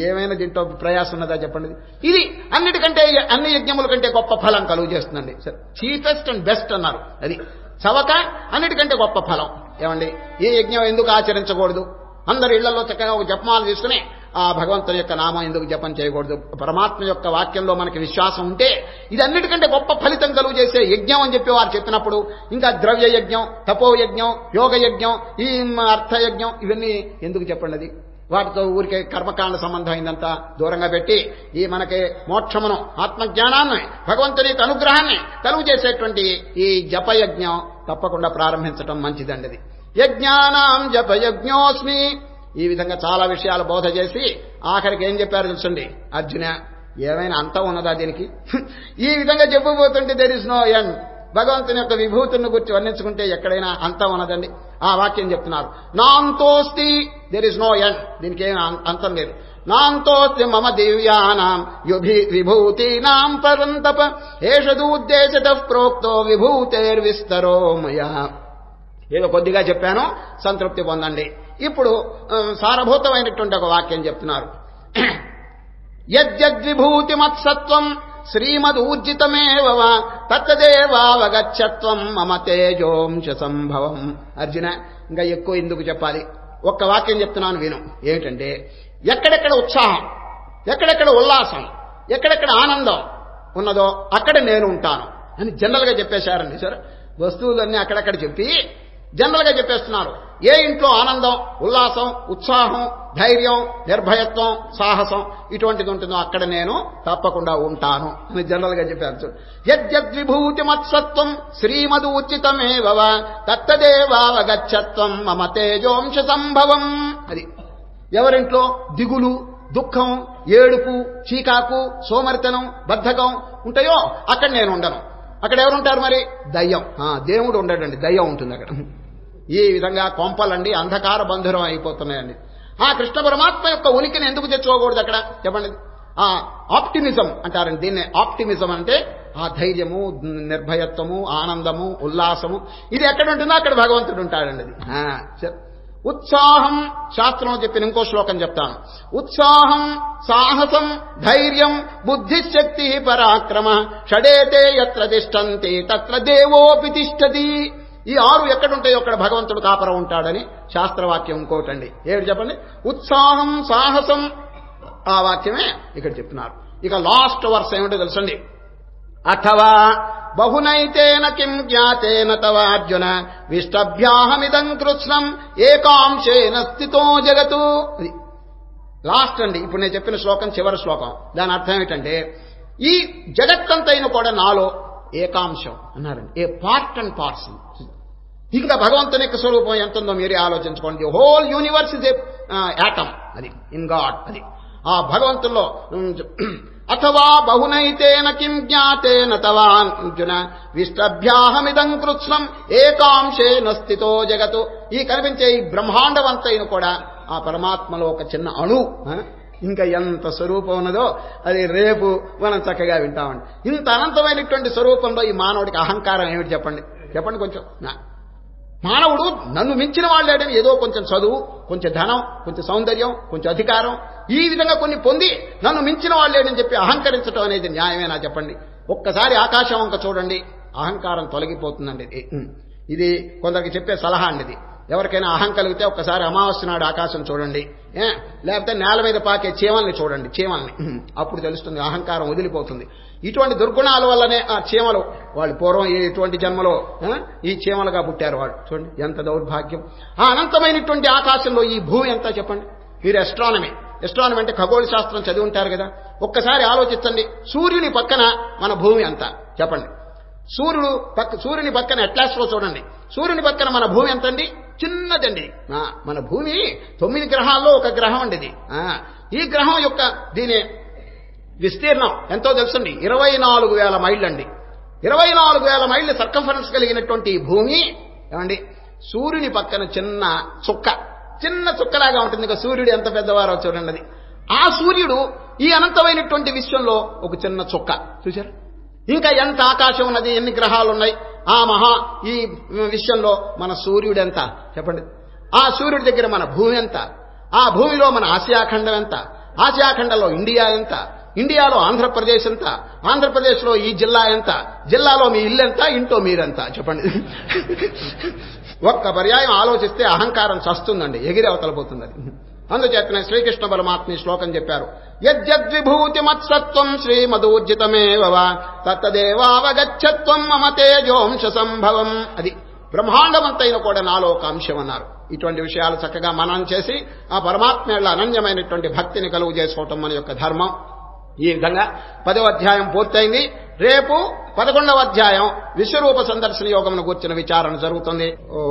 S3: ఏమైనా దీంట్లో ప్రయాసం ఉన్నదా చెప్పండి. ఇది అన్నిటికంటే, అన్ని యజ్ఞముల కంటే గొప్ప ఫలం కలుగు చేస్తుందండి. చీపెస్ట్ అండ్ బెస్ట్ అన్నారు. అది చవక, అన్నిటికంటే గొప్ప ఫలం. ఏమండి, ఈ యజ్ఞం ఎందుకు ఆచరించకూడదు? అందరి ఇళ్లలో చక్కగా ఒక జపమాలు తీసుకుని ఆ భగవంతుని యొక్క నామం ఎందుకు జపం చేయకూడదు? పరమాత్మ యొక్క వాక్యంలో మనకి విశ్వాసం ఉంటే ఇది అన్నిటికంటే గొప్ప ఫలితం కలుగు చేసే యజ్ఞం అని చెప్పి వారు చెప్పినప్పుడు, ఇంకా ద్రవ్య యజ్ఞం, తపోయజ్ఞం, యోగ యజ్ఞం, ఈ అర్థయజ్ఞం, ఇవన్నీ ఎందుకు చెప్పండి? అది వాటితో ఊరికే కర్మకాండ సంబంధమైందంతా దూరంగా పెట్టి ఈ మనకి మోక్షమును, ఆత్మజ్ఞానాన్ని, భగవంతుని యొక్క అనుగ్రహాన్ని కలుగు చేసేటువంటి ఈ జపయజ్ఞం తప్పకుండా ప్రారంభించటం మంచిదండి. యజ్ఞానాం జపయజ్ఞోస్మి. ఈ విధంగా చాలా విషయాలు బోధ చేసి ఆఖరికి ఏం చెప్పారు తెలుసండి? అర్జున, ఏమైనా అంతం ఉన్నదా దీనికి? ఈ విధంగా చెప్పబోతుంటే దెర్ ఇస్ నో ఎండ్. భగవంతుని యొక్క విభూతులను గురించి వర్ణించుకుంటే ఎక్కడైనా అంతం ఉన్నదండి. ఆ వాక్యం చెప్తున్నారు, నాంతోస్తి, దెర్ ఇస్ నో ఎండ్. దీనికి ఏం అంతం లేదు. నాంతోస్తి మమ దివ్యానాం విభూతీనాం పరంతప ఏషదూద్దేశతః ప్రోక్తో విభూతేర్విస్తరో మయా. ఏదో కొద్దిగా చెప్పాను, సంతృప్తి పొందండి. ఇప్పుడు సారభూతమైనటువంటి ఒక వాక్యం చెప్తున్నారు. యద్యద్విభూతి మత్సత్వం శ్రీమదూర్జితమేవ తత్తదేవావగచ్చత్వం మమ తేజోంశ సంభవం. అర్జున, ఇంకా ఎక్కువ ఎందుకు చెప్పాలి? ఒక్క వాక్యం చెప్తున్నాను విను. ఏమిటంటే, ఎక్కడెక్కడ ఉత్సాహం, ఎక్కడెక్కడ ఉల్లాసం, ఎక్కడెక్కడ ఆనందం ఉన్నదో అక్కడ నేను ఉంటాను అని జనరల్ గా చెప్పేశారండి. సార్, వస్తువులన్నీ అక్కడక్కడ చెప్పి జనరల్ గా చెప్పేస్తున్నారు. ఏ ఇంట్లో ఆనందం, ఉల్లాసం, ఉత్సాహం, ధైర్యం, నిర్భయత్వం, సాహసం ఇటువంటిది ఉంటుందో అక్కడ నేను తప్పకుండా ఉంటాను అని జనరల్ గా చెప్పారు. యద్యద్విభూతి మత్సత్వం శ్రీమదూర్జితమేవ తత్తదేవావగచ్చత్వం మమ తేజోంశ సంభవం. అది ఎవరింట్లో దిగులు, దుఃఖం, ఏడుపు, చీకాకు, సోమరితనం, బద్ధకం ఉంటాయో అక్కడ నేను ఉండను. అక్కడ ఎవరుంటారు మరి? దయ్యం. దేవుడు ఉండడండి, దయ్యం ఉంటుంది అక్కడ. ఈ విధంగా కొంపలండి అంధకార బంధురం అయిపోతున్నాయండి. ఆ కృష్ణ పరమాత్మ యొక్క ఉనికిని ఎందుకు తెచ్చుకోకూడదు అక్కడ చెప్పండి? ఆప్టిమిజం అంటారండి దీన్నే. ఆప్టిమిజం అంటే ఆ ధైర్యము, నిర్భయత్వము, ఆనందము, ఉల్లాసము ఇది ఎక్కడ ఉంటుందో అక్కడ భగవంతుడు ఉంటాడండి. అది ఉత్సాహం, శాస్త్రంలో చెప్పిన ఇంకో శ్లోకం చెప్తాను. ఉత్సాహం, సాహసం, ధైర్యం, బుద్ధిశక్తి, పరాక్రమ షడేతే యత్ర తిష్టంతి తత్ర దేవోపి తిష్టతి. ఈ 6 ఎక్కడుంటాయో అక్కడ భగవంతుడు కాపరం ఉంటాడని శాస్త్రవాక్యం ఇంకోటండి. ఏమిటి చెప్పండి? ఉత్సాహం, సాహసం, ఆ వాక్యమే ఇక్కడ చెప్తున్నారు. ఇక లాస్ట్ వర్స్ ఏమిటో తెలుసండి. అథవా బహునైతేన కిం జ్ఞాతేన తవార్జున విష్టభ్యాహమిదం కృత్స్నం ఏకాంశేన స్థితో జగతు. లాస్ట్ అండి. ఇప్పుడు నేను చెప్పిన శ్లోకం చివరి శ్లోకం. దాని అర్థం ఏమిటంటే ఈ జగత్తంతైన కూడా నాలో ఏకాంశం అన్నారండి. ఏ పార్ట్ అండ్ పార్సల్. ఇంకా భగవంతుని యొక్క స్వరూపం ఎంత ఉందో మీరే ఆలోచించుకోండి. Whole universe is a atom. అది ఇన్ గాడ్. అది ఆ భగవంతుల్లో. అథవా బహునైతేన కిం జ్ఞాతేన తవార్జున విష్టభ్యాహమిదం కృత్స్నం ఏకాంశేన స్థితో జగతు. ఈ కనిపించే ఈ బ్రహ్మాండవంతైన కూడా ఆ పరమాత్మలో ఒక చిన్న అణువు. ఇంకా ఎంత స్వరూపం ఉన్నదో అది రేపు మనం చక్కగా వింటామండి. ఇంత అనంతమైనటువంటి స్వరూపంలో ఈ మానవుడికి అహంకారం ఏమిటి చెప్పండి? చెప్పండి కొంచెం. మానవుడు నన్ను మించిన వాళ్ళేడని ఏదో కొంచెం చదువు, కొంచెం ధనం, కొంచెం సౌందర్యం, కొంచెం అధికారం, ఈ విధంగా కొన్ని పొంది నన్ను మించిన వాళ్ళేడని చెప్పి అహంకరించడం అనేది న్యాయమేనా చెప్పండి? ఒక్కసారి ఆకాశం వంక చూడండి, అహంకారం తొలగిపోతుందండి. ఇది కొందరికి చెప్పే సలహా అండి. ఇది ఎవరికైనా అహం కలిగితే ఒక్కసారి అమావాస్య నాడు ఆకాశం చూడండి, లేకపోతే నేల మీద పాకే చీమల్ని చూడండి, చీమల్ని. అప్పుడు తెలుస్తుంది, అహంకారం వదిలిపోతుంది. ఇటువంటి దుర్గుణాల వల్లనే ఆ చీమలు వాళ్ళు పూర్వం ఇటువంటి జన్మలో ఈ చీమలుగా పుట్టారు వాళ్ళు. చూడండి ఎంత దౌర్భాగ్యం. ఆ అనంతమైనటువంటి ఆకాశంలో ఈ భూమి ఎంత చెప్పండి? మీరు ఎస్ట్రానమీ అంటే ఖగోళ శాస్త్రం చదివి ఉంటారు కదా. ఒక్కసారి ఆలోచించండి, సూర్యుని పక్కన మన భూమి ఎంత చెప్పండి? సూర్యుని పక్కన అట్లాస్లో చూడండి, సూర్యుని పక్కన మన భూమి ఎంతండి? చిన్నదండి. మన భూమి 9 గ్రహాల్లో ఒక గ్రహం అండి ఇది. ఈ గ్రహం యొక్క దీని విస్తీర్ణం ఎంతో తెలుసండి? 24,000 మైళ్ళు అండి. 24,000 మైళ్ళు సర్కంఫరెన్స్ కలిగినటువంటి ఈ భూమి ఏమండి సూర్యుని పక్కన చిన్న చుక్కలాగా ఉంటుంది. ఇంకా సూర్యుడు ఎంత పెద్దవారో చూడండి. అది ఆ సూర్యుడు ఈ అనంతమైనటువంటి విశ్వంలో ఒక చిన్న చుక్క. చూశారు? ఇంకా ఎంత ఆకాశం ఉన్నది, ఎన్ని గ్రహాలు ఉన్నాయి. ఈ విశ్వంలో మన సూర్యుడు ఎంత చెప్పండి? ఆ సూర్యుడి దగ్గర మన భూమి ఎంత? ఆ భూమిలో మన ఆసియాఖండం ఎంత? ఆసియాఖండంలో ఇండియా ఎంత? ఇండియాలో ఆంధ్రప్రదేశ్ ఎంత? ఆంధ్రప్రదేశ్లో ఈ జిల్లా ఎంత? జిల్లాలో మీ ఇల్లు ఎంత? ఇంట్లో మీరెంత చెప్పండి? ఒక్క పర్యాయం ఆలోచిస్తే అహంకారం చస్తుందండి, ఎగిరి అవతలపోతుందని. అందుచేతనే శ్రీకృష్ణ పరమాత్మ శ్లోకం చెప్పారు. యద్యద్విభూతి మత్సత్వం శ్రీమదూర్జితమేవ తత్తదేవావగచ్చత్వం మమ తేజోంశ సంభవం. అది బ్రహ్మాండమంతైన కూడా నాలో ఒక అంశం అన్నారు. ఇటువంటి విషయాలు చక్కగా మననం చేసి ఆ పరమాత్మ అనన్యమైనటువంటి భక్తిని కలుగు చేసుకోవటం మన యొక్క ధర్మం. ఈ విధంగా 10వ అధ్యాయం పూర్తయింది. రేపు 11వ అధ్యాయం విశ్వరూప సందర్శన యోగమును కూర్చున్న విచారణ జరుగుతుంది. ఓ